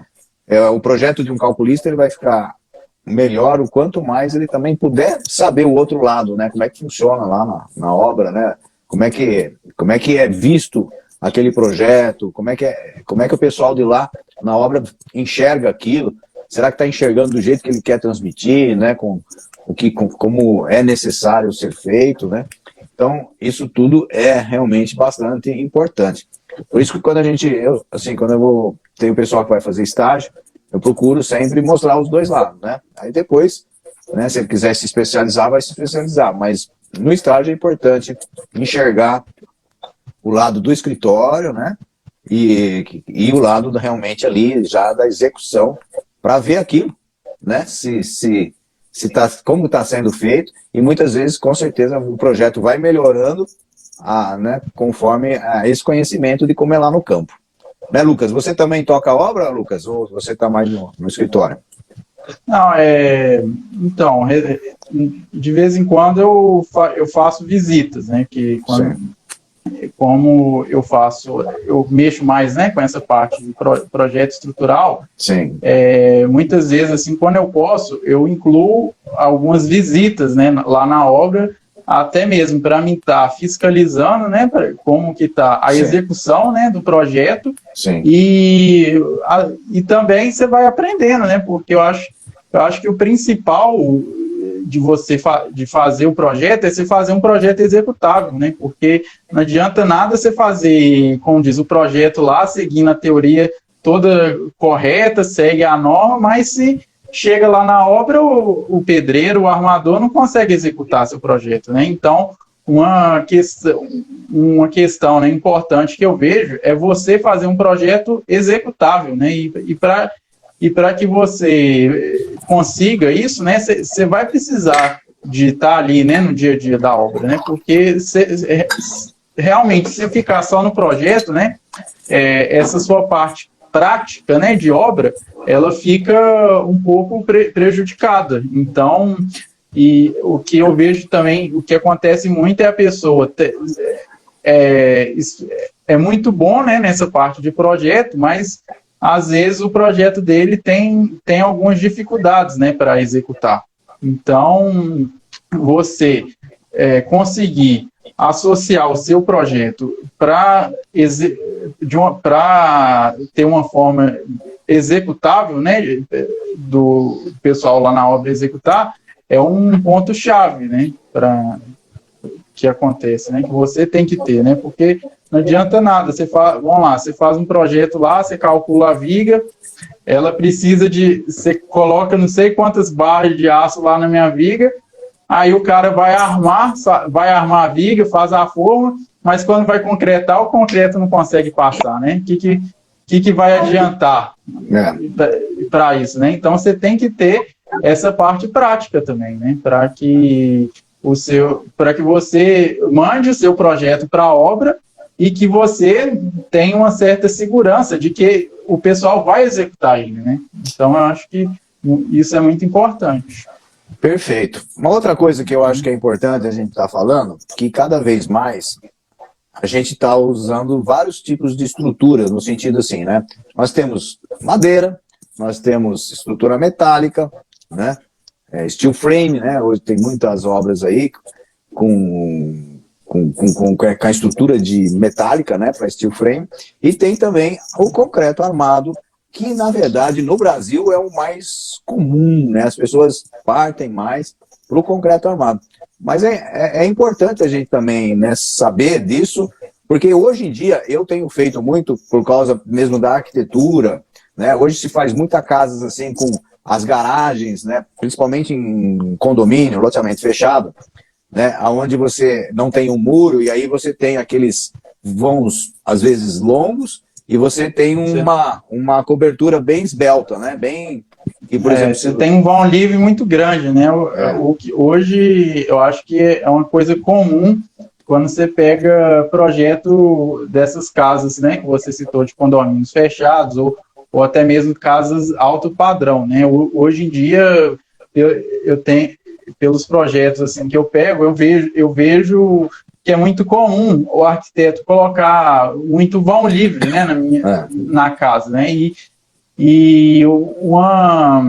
O projeto de um calculista ele vai ficar melhor o quanto mais ele também puder saber o outro lado, né? Como é que funciona lá na obra, né? Como é que é visto aquele projeto, como é que o pessoal de lá na obra enxerga aquilo, será que está enxergando do jeito que ele quer transmitir, né? Como é necessário ser feito, né? Então, isso tudo é realmente bastante importante. Por isso que quando tenho pessoal que vai fazer estágio, eu procuro sempre mostrar os dois lados, né? Aí depois, né, se ele quiser se especializar, vai se especializar. Mas no estágio é importante enxergar o lado do escritório, né? E o lado realmente ali já da execução, para ver aquilo, né? Como está sendo feito, e muitas vezes, com certeza, o projeto vai melhorando né, conforme esse conhecimento de como é lá no campo. Né, Lucas? Você também toca a obra, Lucas? Ou você está mais no escritório? Não, então, de vez em quando eu faço visitas, né? Como eu mexo mais, né, com essa parte de projeto estrutural. Sim. Muitas vezes, assim, quando eu posso, eu incluo algumas visitas, né, lá na obra, até mesmo para mim estar fiscalizando, né, como que está a execução, né, do projeto. Sim. E também você vai aprendendo, né, porque eu acho que o principal de fazer o projeto é você fazer um projeto executável, né? Porque não adianta nada você fazer, como diz, o projeto lá, seguindo a teoria toda correta, segue a norma, mas se chega lá na obra, o pedreiro, o armador não consegue executar seu projeto, né? Então, uma questão, né, importante que eu vejo é você fazer um projeto executável, né? E para que você consiga isso, né, você vai precisar de estar ali, né, no dia a dia da obra, né, porque realmente, se ficar só no projeto, né, essa sua parte prática, né, de obra, ela fica um pouco prejudicada. Então, E o que eu vejo também, o que acontece muito é a pessoa é muito bom, né, nessa parte de projeto, mas às vezes o projeto dele tem algumas dificuldades, né, para executar. Então, você conseguir associar o seu projeto para ter uma forma executável, né, do pessoal lá na obra executar, é um ponto-chave, né, para que acontece, né, que você tem que ter, né, porque não adianta nada, vamos lá, você faz um projeto lá, você calcula a viga, ela precisa você coloca não sei quantas barras de aço lá na minha viga, aí o cara vai armar a viga, faz a forma, mas quando vai concretar, o concreto não consegue passar, né? O que vai adiantar para isso, né? Então você tem que ter essa parte prática também, né? Para que você mande o seu projeto para a obra e que você tenha uma certa segurança de que o pessoal vai executar ele, né? Então eu acho que isso é muito importante. Perfeito. Uma outra coisa que eu acho que é importante a gente estar falando, que cada vez mais a gente está usando vários tipos de estrutura, no sentido assim, né? Nós temos madeira, nós temos estrutura metálica, né? Steel frame, né? Hoje tem muitas obras aí com a estrutura de metálica, né? Para steel frame. E tem também o concreto armado, que, na verdade, no Brasil é o mais comum, né? As pessoas partem mais para o concreto armado. Mas é importante a gente também, né, saber disso, porque hoje em dia eu tenho feito muito, por causa mesmo da arquitetura, né? Hoje se faz muitas casas assim com as garagens, né? Principalmente em condomínio, loteamento fechado, né? Onde você não tem um muro e aí você tem aqueles vãos, às vezes longos, e você tem uma cobertura bem esbelta, né? Bem. E, por exemplo, você tem um vão livre muito grande, né? O que hoje eu acho que é uma coisa comum quando você pega projeto dessas casas, né? Que você citou de condomínios fechados ou até mesmo casas alto padrão, né? Hoje em dia eu tenho, pelos projetos assim que eu pego, eu vejo que é muito comum o arquiteto colocar muito vão livre, né, na casa, né? E uma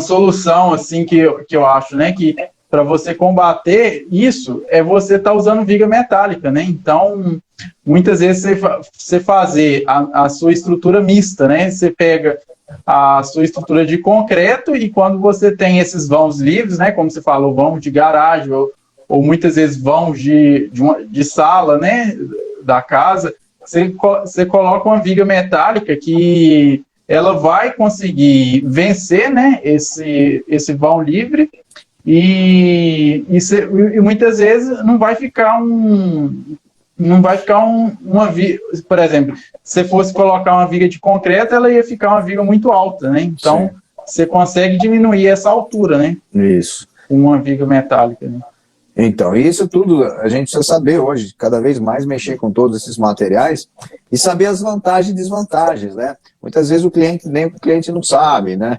solução assim que eu acho, né, que para você combater isso é você estar usando viga metálica, né? Então, muitas vezes você fazer a sua estrutura mista, né? Você pega a sua estrutura de concreto e quando você tem esses vãos livres, né, como você falou, vão de garagem ou muitas vezes vãos de sala, né, da casa, você coloca uma viga metálica que ela vai conseguir vencer, né, esse vão livre e muitas vezes não vai ficar uma viga, por exemplo, se fosse colocar uma viga de concreto, ela ia ficar uma viga muito alta, né? Então, sim, você consegue diminuir essa altura, né? Isso. Com uma viga metálica, né? Então, isso tudo a gente precisa saber hoje, cada vez mais mexer com todos esses materiais e saber as vantagens e desvantagens, né? Muitas vezes nem o cliente não sabe, né?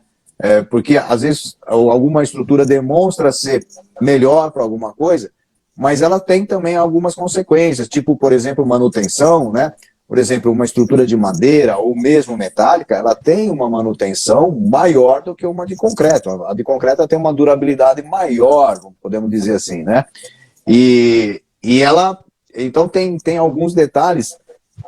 Porque às vezes alguma estrutura demonstra ser melhor para alguma coisa, mas ela tem também algumas consequências, tipo, por exemplo, manutenção, né? Por exemplo, uma estrutura de madeira ou mesmo metálica, ela tem uma manutenção maior do que uma de concreto. A de concreto tem uma durabilidade maior, podemos dizer assim, né? E ela, então tem alguns detalhes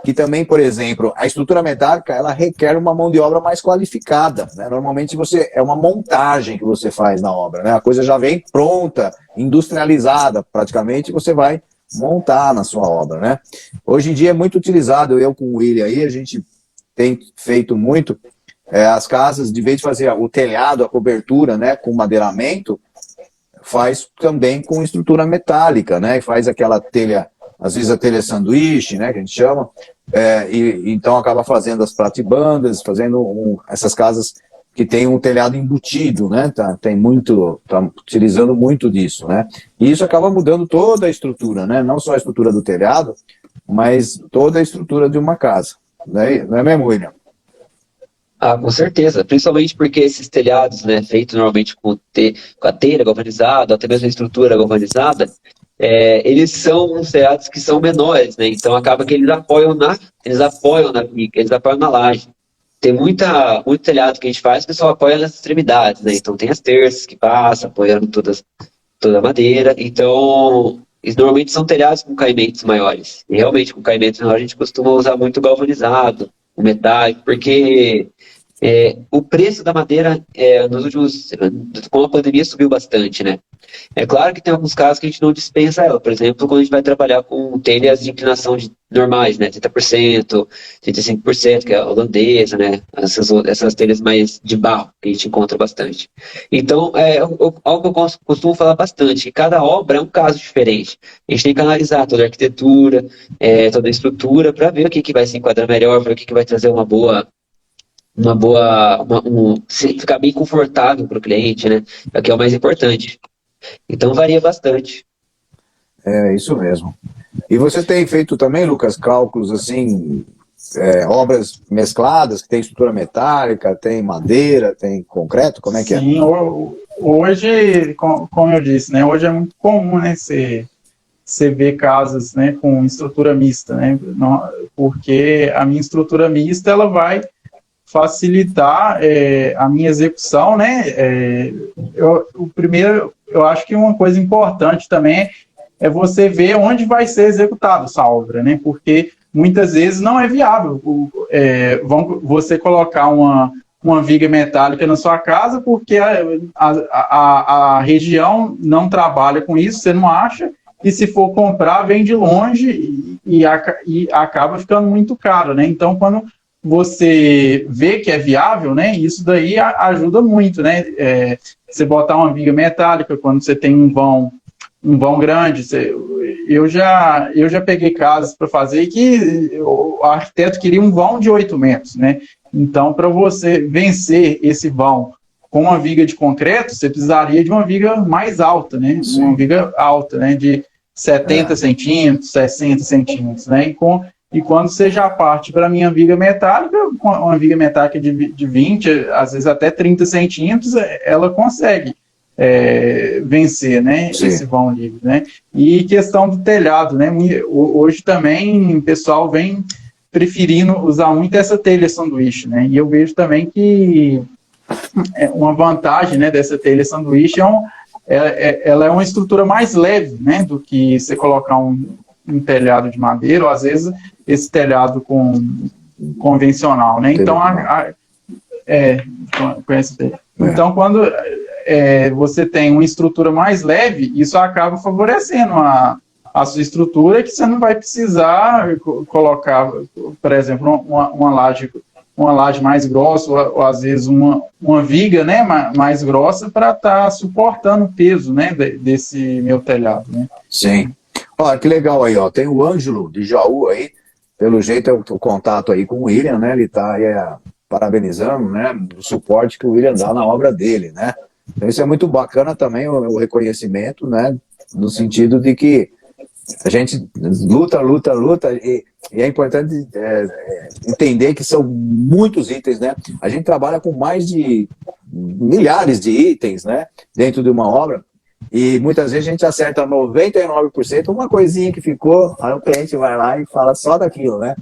que também, por exemplo, a estrutura metálica, ela requer uma mão de obra mais qualificada, né? Normalmente é uma montagem que você faz na obra, né? A coisa já vem pronta, industrializada praticamente, você vai montar na sua obra, né? Hoje em dia é muito utilizado, eu com o William aí, a gente tem feito muito, as casas, de vez de fazer o telhado, a cobertura, né, com madeiramento, faz também com estrutura metálica, né? E faz aquela telha, às vezes a telha sanduíche, né, que a gente chama, então acaba fazendo as pratibandas, fazendo essas casas que tem um telhado embutido, né? Tá utilizando muito disso, né? E isso acaba mudando toda a estrutura, né? Não só a estrutura do telhado, mas toda a estrutura de uma casa. Não é mesmo, William? Ah, com certeza, principalmente porque esses telhados, né, feitos normalmente com a telha galvanizada, até mesmo a estrutura galvanizada, eles são uns telhados que são menores, né, então acaba que eles apoiam na viga, eles apoiam na laje. Tem muito telhado que a gente faz que só apoia nas extremidades, né, então tem as terças que passam, apoiando toda a madeira, então normalmente são telhados com caimentos maiores, e realmente com caimentos menores a gente costuma usar muito galvanizado, o metálico, porque o preço da madeira nos últimos, com a pandemia subiu bastante, né? É claro que tem alguns casos que a gente não dispensa ela, por exemplo, quando a gente vai trabalhar com telhas de inclinação normais, né? 30%, 35%, que é a holandesa, né? Essas telhas mais de barro, que a gente encontra bastante. Então, algo que eu costumo falar bastante, que cada obra é um caso diferente. A gente tem que analisar toda a arquitetura, toda a estrutura, para ver o que vai se enquadrar melhor, ver o que vai trazer ficar bem confortável para o cliente, né? É o que é o mais importante. Então varia bastante. É isso mesmo. E você tem feito também, Lucas, cálculos assim, obras mescladas, que tem estrutura metálica, tem madeira, tem concreto, como é que é? Sim, hoje, como eu disse, né, hoje é muito comum, né, você vê casas, né, com estrutura mista, né, porque a minha estrutura mista, ela vai facilitar a minha execução, né? Eu acho que uma coisa importante também é você ver onde vai ser executada essa obra, né? Porque muitas vezes não é viável você colocar uma viga metálica na sua casa porque a região não trabalha com isso, você não acha, e se for comprar, vem de longe e acaba ficando muito caro, né? Então, quando você vê que é viável, né? Isso daí ajuda muito, né? Você botar uma viga metálica quando você tem um vão grande. Eu já peguei casas para fazer que o arquiteto queria um vão de 8 metros, né? Então, para você vencer esse vão com uma viga de concreto, você precisaria de uma viga mais alta, né? Sim. Uma viga alta, né? De 70 centímetros, 60 centímetros, né? E quando você já parte para a minha viga metálica, uma viga metálica de 20, às vezes até 30 centímetros, ela consegue vencer, né, esse vão livre, né? E questão do telhado, né? Hoje também o pessoal vem preferindo usar muito essa telha sanduíche, né? E eu vejo também que uma vantagem, né, dessa telha sanduíche ela é uma estrutura mais leve, né, do que você colocar um telhado de madeira, ou às vezes esse telhado convencional, né? Então, então quando você tem uma estrutura mais leve, isso acaba favorecendo a sua estrutura, que você não vai precisar colocar, por exemplo, uma laje mais grossa, ou às vezes uma viga, né, mais grossa, para estar suportando o peso, né, desse meu telhado, né? Sim. Olha, que legal aí, ó. Tem o Ângelo de Jaú aí, pelo jeito é o contato aí com o William, né? Ele está aí parabenizando, né, o suporte que o William dá na obra dele, né? Então isso é muito bacana também, o reconhecimento, né? No sentido de que a gente luta, e é importante entender que são muitos itens, né? A gente trabalha com mais de milhares de itens, né? Dentro de uma obra. E muitas vezes a gente acerta 99%, uma coisinha que ficou, aí o cliente vai lá e fala só daquilo, né?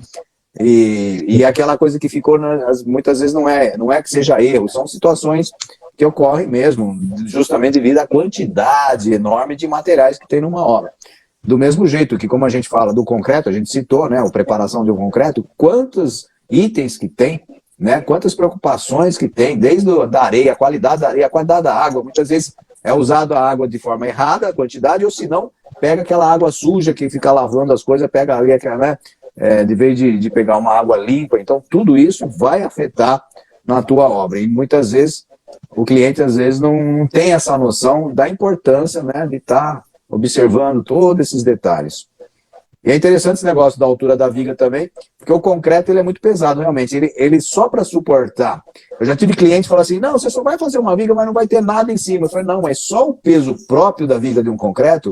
E aquela coisa que ficou, muitas vezes não é que seja erro, são situações que ocorrem mesmo, justamente devido à quantidade enorme de materiais que tem numa obra. Do mesmo jeito que, como a gente fala do concreto, a gente citou, né, a preparação de um concreto, quantos itens que tem, né, quantas preocupações que tem, desde da areia, a qualidade da areia, a qualidade da água. Muitas vezes é usado a água de forma errada, a quantidade, ou se não, pega aquela água suja que fica lavando as coisas, pega ali, né, de vez de pegar uma água limpa. Então, tudo isso vai afetar na tua obra. E muitas vezes, o cliente às vezes não tem essa noção da importância, né, de estar observando todos esses detalhes. E é interessante esse negócio da altura da viga também, porque o concreto ele é muito pesado, realmente. Ele só para suportar. Eu já tive cliente que falou assim, não, você só vai fazer uma viga, mas não vai ter nada em cima. Eu falei, não, mas só o peso próprio da viga de um concreto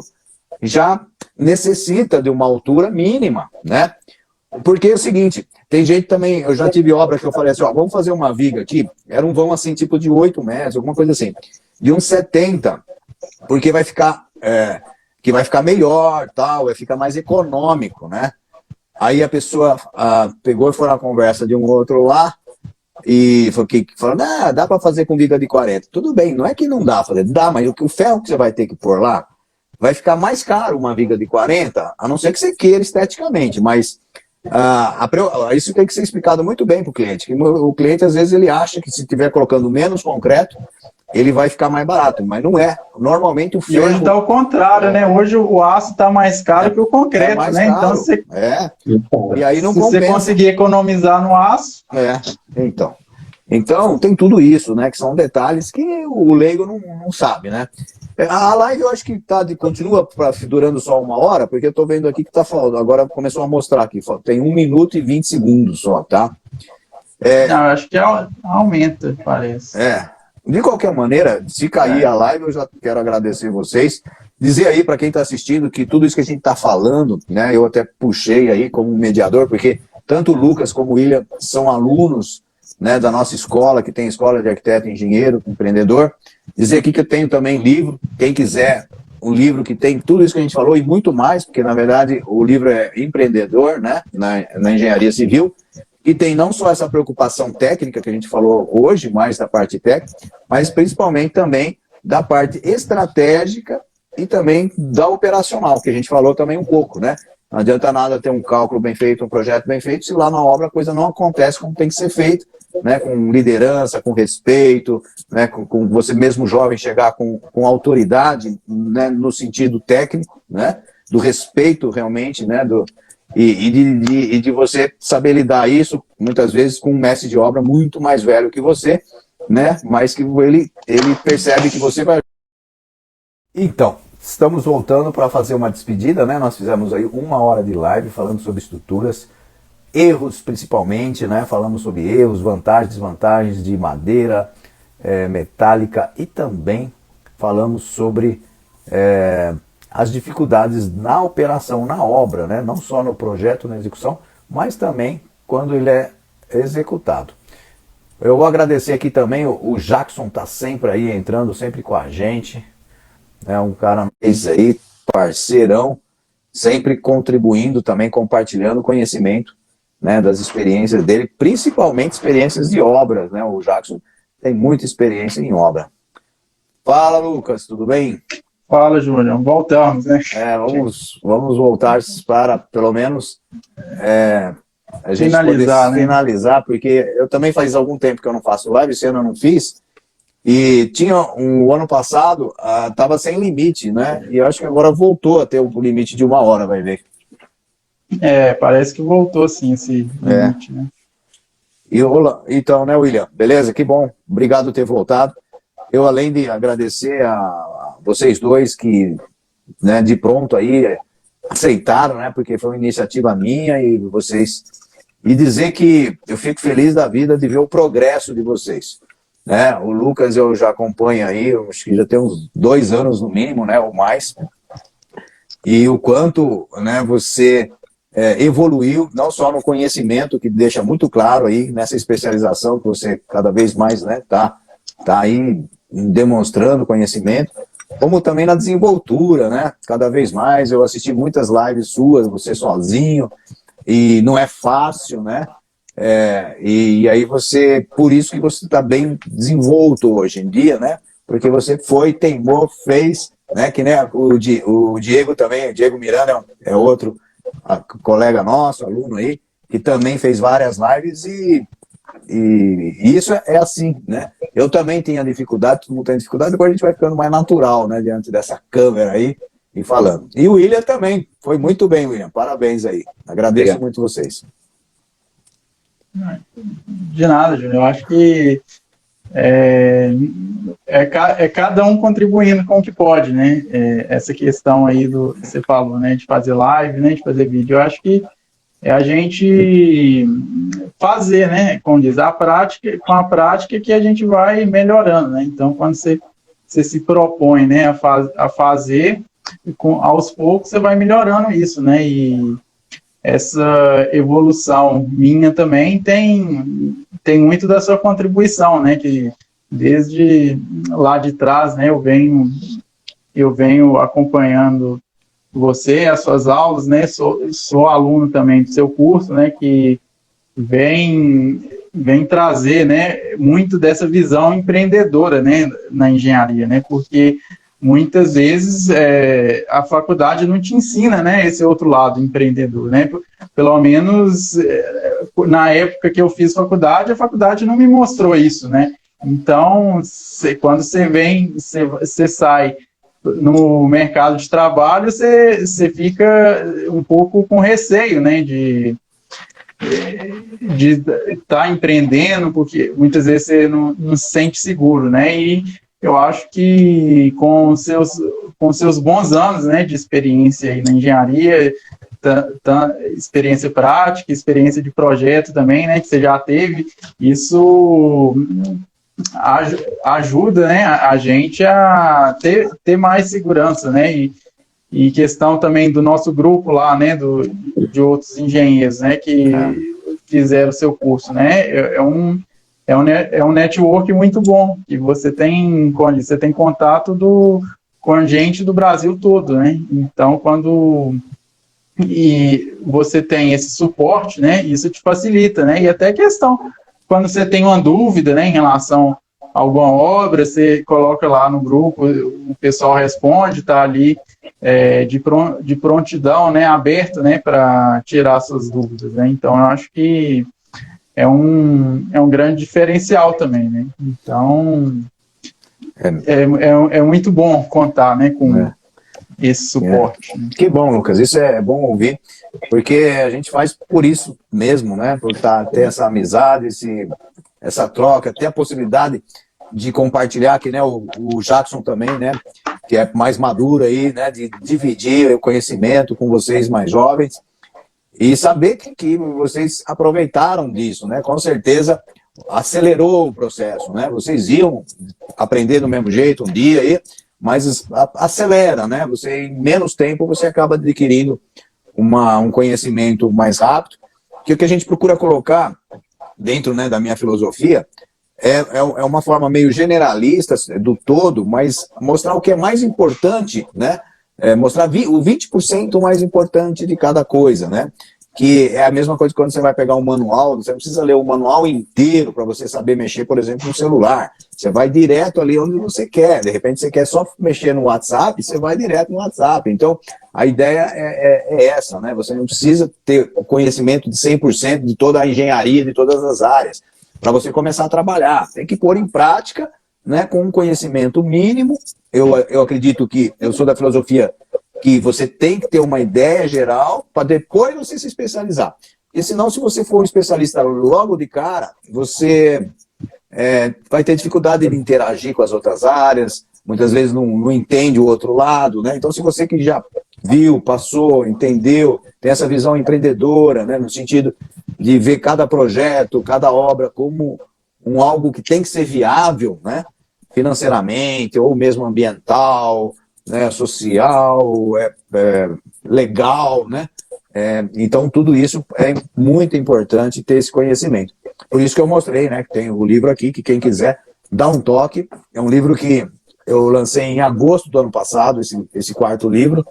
já necessita de uma altura mínima, né? Porque é o seguinte, tem gente também, eu já tive obra que eu falei assim, ó, vamos fazer uma viga aqui, era um vão assim, tipo de 8 metros, alguma coisa assim, de uns 70, porque vai ficar, que vai ficar melhor, tal, vai ficar mais econômico, né? Aí a pessoa pegou e foi na conversa de um outro lá, e falou, dá para fazer com viga de 40. Tudo bem, não é que não dá pra fazer, dá, mas o ferro que você vai ter que pôr lá, vai ficar mais caro uma viga de 40, a não ser que você queira esteticamente, mas isso tem que ser explicado muito bem para o cliente, que o cliente às vezes ele acha que se estiver colocando menos concreto, ele vai ficar mais barato, mas não é. Normalmente o ferro... E hoje dá o contrário, né? Hoje o aço está mais caro que o concreto, né? Caro. Então, você... E aí não se compensa. você conseguir economizar no aço... Então, tem tudo isso, né? Que são detalhes que o leigo não sabe, né? A live eu acho que continua durando só 1 hora, porque eu estou vendo aqui que está falando. Agora começou a mostrar aqui, tem 1 minuto e 20 segundos só, tá? Não, acho que aumenta, parece. De qualquer maneira, se cair a live, eu já quero agradecer vocês. Dizer aí para quem está assistindo que tudo isso que a gente está falando, né? Eu até puxei aí como mediador, porque tanto o Lucas como o William são alunos, né, da nossa escola, que tem escola de arquiteto, engenheiro, empreendedor. Dizer aqui que eu tenho também livro, quem quiser, um livro que tem tudo isso que a gente falou e muito mais, porque na verdade o livro é empreendedor, né, na engenharia civil, e tem não só essa preocupação técnica que a gente falou hoje, mais da parte técnica, mas principalmente também da parte estratégica e também da operacional, que a gente falou também um pouco, né? Não adianta nada ter um cálculo bem feito, um projeto bem feito, se lá na obra a coisa não acontece como tem que ser feito, né, com liderança, com respeito, né, com você mesmo jovem chegar com autoridade, né, no sentido técnico, né, do respeito realmente, né, e de você saber lidar isso, muitas vezes, com um mestre de obra muito mais velho que você, né, mas que ele percebe que você vai... Então, estamos voltando para fazer uma despedida, né, nós fizemos aí 1 hora de live falando sobre estruturas, erros principalmente, né? Falamos sobre erros, vantagens, desvantagens de madeira, metálica, e também falamos sobre as dificuldades na operação, na obra, né? Não só no projeto, na execução, mas também quando ele é executado. Eu vou agradecer aqui também, o Jackson está sempre aí, entrando sempre com a gente, é um cara aí, parceirão, sempre contribuindo também, compartilhando conhecimento, né, das experiências dele, principalmente experiências de obras, né? O Jackson tem muita experiência em obra. Fala, Lucas, tudo bem? Fala, Júnior. Voltamos, né? Vamos voltar para, pelo menos, a gente finalizar, poder finalizar, porque eu também faz algum tempo que eu não faço live, esse ano eu não fiz, e o ano passado estava sem limite, né? E eu acho que agora voltou a ter o limite de 1 hora, vai ver. Parece que voltou sim esse limite, né? Então, né, William? Beleza? Que bom. Obrigado por ter voltado. Eu, além de agradecer a vocês dois que, né, de pronto aí aceitaram, né, porque foi uma iniciativa minha e vocês... E dizer que eu fico feliz da vida de ver o progresso de vocês. Né? O Lucas eu já acompanho aí, eu acho que já tem uns 2 anos no mínimo, né, ou mais. E o quanto, né, você... evoluiu, não só no conhecimento, que deixa muito claro aí, nessa especialização que você cada vez mais, né, tá aí demonstrando conhecimento, como também na desenvoltura, né, cada vez mais. Eu assisti muitas lives suas, você sozinho, e não é fácil, né, e aí por isso que você está bem desenvolto hoje em dia, né, porque você teimou, fez, né, que nem o Diego também, o Diego Miranda é outro colega nosso, aluno aí, que também fez várias lives e isso é assim, né? Eu também tenho dificuldade, todo mundo tem dificuldade, depois a gente vai ficando mais natural, né, diante dessa câmera aí e falando. E o William também, foi muito bem, William, parabéns aí, agradeço muito vocês. De nada, Júnior, eu acho que cada um contribuindo com o que pode, né? Essa questão aí que você falou, né? De fazer live, né? De fazer vídeo. Eu acho que é a gente fazer, né? Como diz, com a prática que a gente vai melhorando, né? Então, quando você se propõe, né? A fazer, aos poucos você vai melhorando isso, né? E essa evolução minha também tem muito da sua contribuição, né? Que desde lá de trás, né, eu venho acompanhando você, as suas aulas, né? Sou aluno também do seu curso, né? Que vem trazer, né, muito dessa visão empreendedora, né, na engenharia, né? Porque muitas vezes a faculdade não te ensina, né, esse outro lado empreendedor, né? Pelo menos na época que eu fiz faculdade, a faculdade não me mostrou isso, né? Então, quando você sai no mercado de trabalho, você fica um pouco com receio, né, de estar empreendendo, porque muitas vezes você não se sente seguro, né? E eu acho que com seus bons anos, né, de experiência aí na engenharia, experiência prática, experiência de projeto também, né, que você já teve, isso ajuda, né, a gente a ter mais segurança, né? E questão também do nosso grupo lá, né, de outros engenheiros, né, que fizeram o seu curso, né, é um network muito bom, que você tem contato com gente do Brasil todo, né, então e você tem esse suporte, né, isso te facilita, né, e até questão, quando você tem uma dúvida, né, em relação a alguma obra, você coloca lá no grupo, o pessoal responde, está ali de prontidão, né, aberto, né, para tirar suas dúvidas, né? Então eu acho que é um grande diferencial também, né? Então é muito bom contar, né, com esse suporte. Que bom, Lucas, isso é bom ouvir, porque a gente faz por isso mesmo, né, por ter essa amizade, essa troca, ter a possibilidade de compartilhar, que, né, o Jackson também, né, que é mais maduro aí, né, de dividir o conhecimento com vocês mais jovens e saber que vocês aproveitaram disso, né, com certeza acelerou o processo, né, vocês iam aprender do mesmo jeito um dia aí, mas acelera, né, você em menos tempo você acaba adquirindo um conhecimento mais rápido, que o que a gente procura colocar dentro, né, da minha filosofia é uma forma meio generalista do todo, mas mostrar o que é mais importante, né? Mostrar o 20% mais importante de cada coisa, né? Que é a mesma coisa que quando você vai pegar um manual, você não precisa ler o manual inteiro para você saber mexer, por exemplo, no celular. Você vai direto ali onde você quer. De repente você quer só mexer no WhatsApp, você vai direto no WhatsApp. Então, a ideia é essa, né? Você não precisa ter o conhecimento de 100% de toda a engenharia, de todas as áreas, para você começar a trabalhar. Tem que pôr em prática, né, com um conhecimento mínimo. Eu acredito que, eu sou da filosofia que você tem que ter uma ideia geral para depois você se especializar. Porque senão, se você for um especialista logo de cara, você vai ter dificuldade de interagir com as outras áreas, muitas vezes não entende o outro lado, né? Então, se você que já viu, passou, entendeu, tem essa visão empreendedora, né, no sentido de ver cada projeto, cada obra como algo que tem que ser viável, né, financeiramente, ou mesmo ambiental, né, social, legal, né? Então, tudo isso é muito importante ter esse conhecimento. Por isso que eu mostrei, né, que tem o livro aqui, que quem quiser dá um toque. É um livro que eu lancei em agosto do ano passado, esse quarto livro,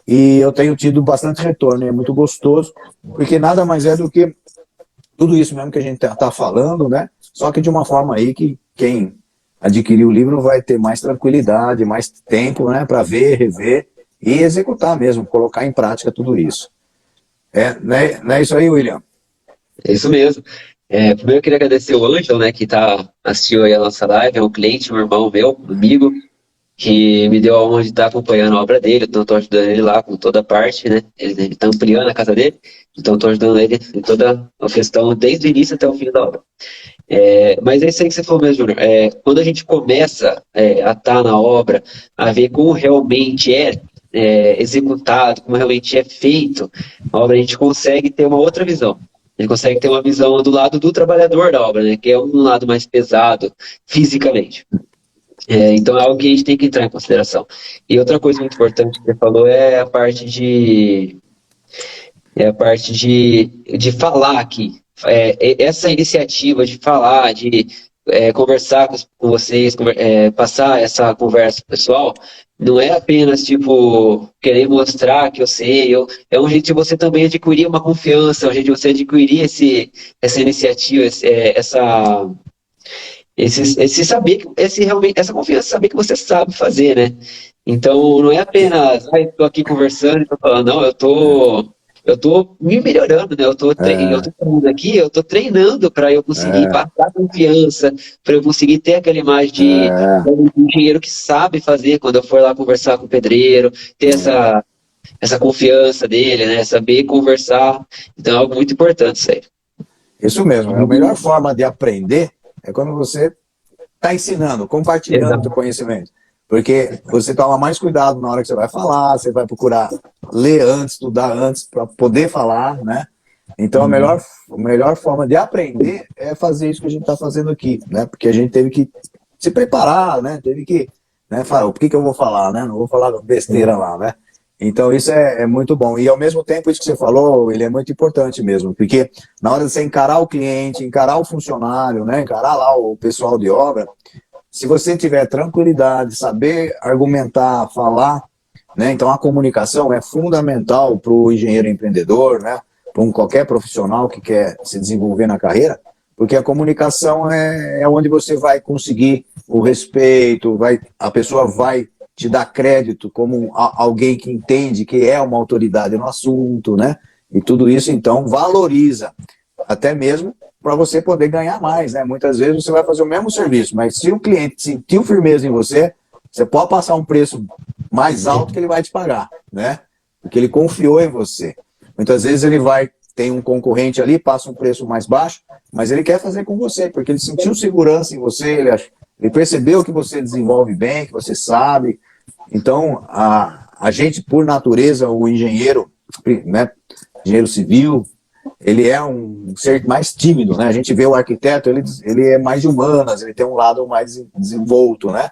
e eu tenho tido bastante retorno, é muito gostoso, porque nada mais é do que tudo isso mesmo que a gente está falando, né? Só que de uma forma aí que quem adquirir o livro vai ter mais tranquilidade, mais tempo, né, para ver, rever e executar mesmo, colocar em prática tudo isso. Não é isso aí, William? É isso mesmo. Primeiro eu queria agradecer o Ângelo, né, que assistiu aí a nossa live, é um cliente, um irmão meu, amigo, que me deu a honra de estar acompanhando a obra dele, então estou ajudando ele lá com toda a parte, né, ele está ampliando a casa dele, então estou ajudando ele em toda a questão, desde o início até o fim da obra. Mas é isso aí que você falou mesmo, Júnior. Quando a gente começa a estar na obra, a ver como realmente é executado, como realmente é feito a obra, a gente consegue ter uma outra visão. A gente consegue ter uma visão do lado do trabalhador da obra, né, que é um lado mais pesado fisicamente. Então é algo que a gente tem que entrar em consideração. E outra coisa muito importante que você falou é a parte é a parte de falar aqui. Essa iniciativa de falar, de conversar com vocês, passar essa conversa pro pessoal, não é apenas, tipo, querer mostrar que eu sei, é um jeito de você também adquirir uma confiança, é um jeito de você adquirir essa iniciativa, esse saber, realmente, essa confiança, saber que você sabe fazer, né? Então, não é apenas, estou aqui conversando e tô falando, não, eu tô me melhorando, né? Eu tô falando aqui, eu tô treinando para eu conseguir passar confiança, para eu conseguir ter aquela imagem de um engenheiro que sabe fazer quando eu for lá conversar com o pedreiro, ter essa confiança dele, né? Saber conversar. Então, é algo muito importante isso aí. Isso mesmo. A melhor forma de aprender é quando você está ensinando, compartilhando o seu conhecimento. Porque você toma mais cuidado na hora que você vai falar, você vai procurar ler antes, estudar antes, para poder falar, né? Então, a melhor forma de aprender é fazer isso que a gente está fazendo aqui, né? Porque a gente teve que se preparar, né? Teve que falar, o que eu vou falar, né? Não vou falar besteira lá, né? Então, isso é muito bom. E, ao mesmo tempo, isso que você falou, ele é muito importante mesmo, porque na hora de você encarar o cliente, encarar o funcionário, né? Encarar lá o pessoal de obra, se você tiver tranquilidade, saber argumentar, falar, né? Então a comunicação é fundamental para o engenheiro empreendedor, né? Para qualquer profissional que quer se desenvolver na carreira, porque a comunicação é onde você vai conseguir o respeito, a pessoa vai te dar crédito como alguém que entende que é uma autoridade no assunto, né? E tudo isso, então, valoriza, até mesmo para você poder ganhar mais, né? Muitas vezes você vai fazer o mesmo serviço, mas se o cliente sentiu firmeza em você, você pode passar um preço mais alto que ele vai te pagar, né? Porque ele confiou em você. Muitas vezes ele tem um concorrente ali, passa um preço mais baixo, mas ele quer fazer com você, porque ele sentiu segurança em você, ele percebeu que você desenvolve bem, que você sabe. Então, a gente, por natureza, o engenheiro, né? Engenheiro civil, ele é um ser mais tímido, né? A gente vê o arquiteto, ele é mais de humanas, ele tem um lado mais desenvolto, né?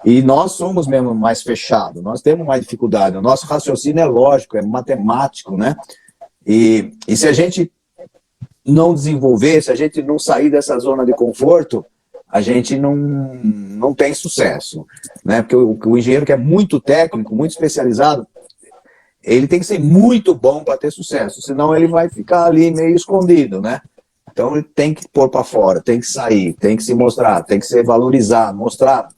E nós somos mesmo mais fechados, nós temos mais dificuldade, o nosso raciocínio é lógico, é matemático, né? E se a gente não desenvolver, se a gente não sair dessa zona de conforto, a gente não tem sucesso, né? Porque o engenheiro que é muito técnico, muito especializado, ele tem que ser muito bom para ter sucesso, senão ele vai ficar ali meio escondido, né? Então ele tem que pôr para fora, tem que sair, tem que se mostrar, tem que ser valorizado, mostrar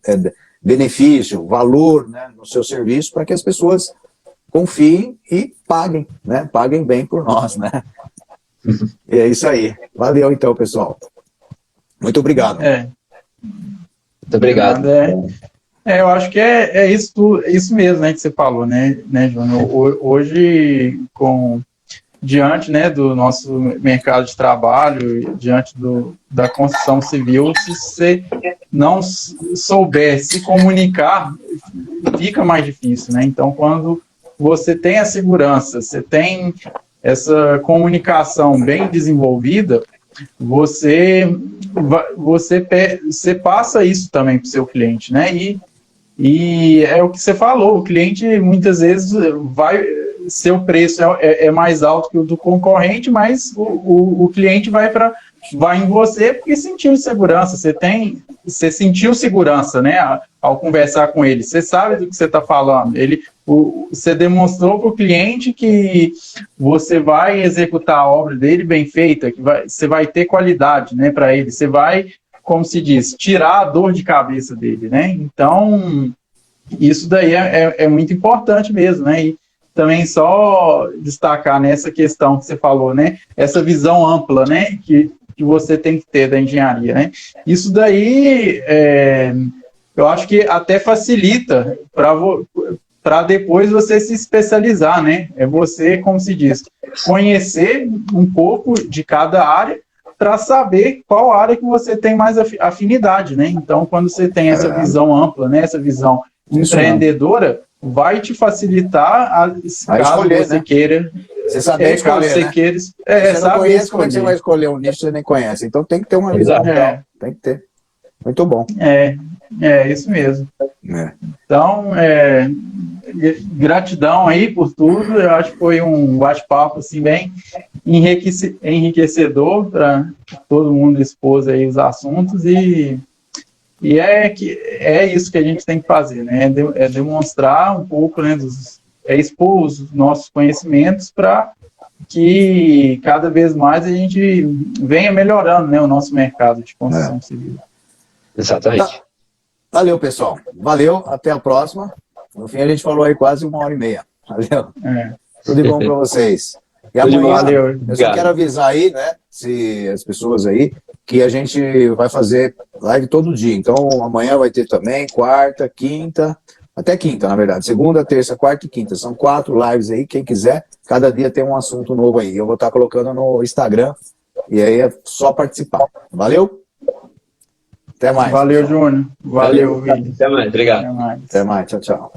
benefício, valor, né, no seu serviço, para que as pessoas confiem e paguem, né? Paguem bem por nós, né? E é isso aí. Valeu então, pessoal. Muito obrigado. Muito obrigado. Eu acho que é isso mesmo, né, que você falou, né, Júnior? Hoje, diante, né, do nosso mercado de trabalho, diante da construção civil, se você não souber se comunicar, fica mais difícil, né? Então, quando você tem a segurança, você tem essa comunicação bem desenvolvida, você passa isso também para o seu cliente, né? E é o que você falou, o cliente muitas vezes seu preço é mais alto que o do concorrente, mas o cliente vai em você porque sentiu segurança, você sentiu segurança, né, ao conversar com ele, você sabe do que você está falando, você demonstrou para o cliente que você vai executar a obra dele bem feita, que você vai ter qualidade, né, para ele, você vai, como se diz, tirar a dor de cabeça dele, né? Então, isso daí é muito importante mesmo, né? E também só destacar nessa questão que você falou, né? Essa visão ampla, né? Que você tem que ter da engenharia, né? Isso daí, eu acho que até facilita para depois você se especializar, né? É você, como se diz, conhecer um pouco de cada área para saber qual área que você tem mais afinidade, né? Então, quando você tem essa visão ampla, né? Essa visão empreendedora, vai te facilitar caso escolher, você né? queira. Você saber escolher, você né? queira. Você não conhece, como é que você vai escolher um nicho que você nem conhece? Então tem que ter uma visão. Tem que ter. Muito bom. É isso mesmo. É. Então, gratidão aí por tudo. Eu acho que foi um bate-papo assim, bem enriquecedor para todo mundo expor aí os assuntos e é isso que a gente tem que fazer, né? É demonstrar um pouco, né, expor os nossos conhecimentos para que cada vez mais a gente venha melhorando, né, o nosso mercado de construção civil. Exatamente. Valeu, pessoal. Valeu, até a próxima. No fim, a gente falou aí quase 1h30. Valeu. Tudo de bom para vocês. E Tudo de bom. amanhã, Valeu. eu só quero avisar aí, né, se as pessoas aí, que a gente vai fazer live todo dia. Então, amanhã vai ter também, quarta, quinta, até quinta, na verdade. Segunda, terça, quarta e quinta. São 4 lives aí, quem quiser. Cada dia tem um assunto novo aí. Eu vou estar colocando no Instagram e aí é só participar. Valeu? Até mais. Valeu, Júnior. Valeu, William. Até mais, obrigado. Até mais. Até mais, tchau, tchau.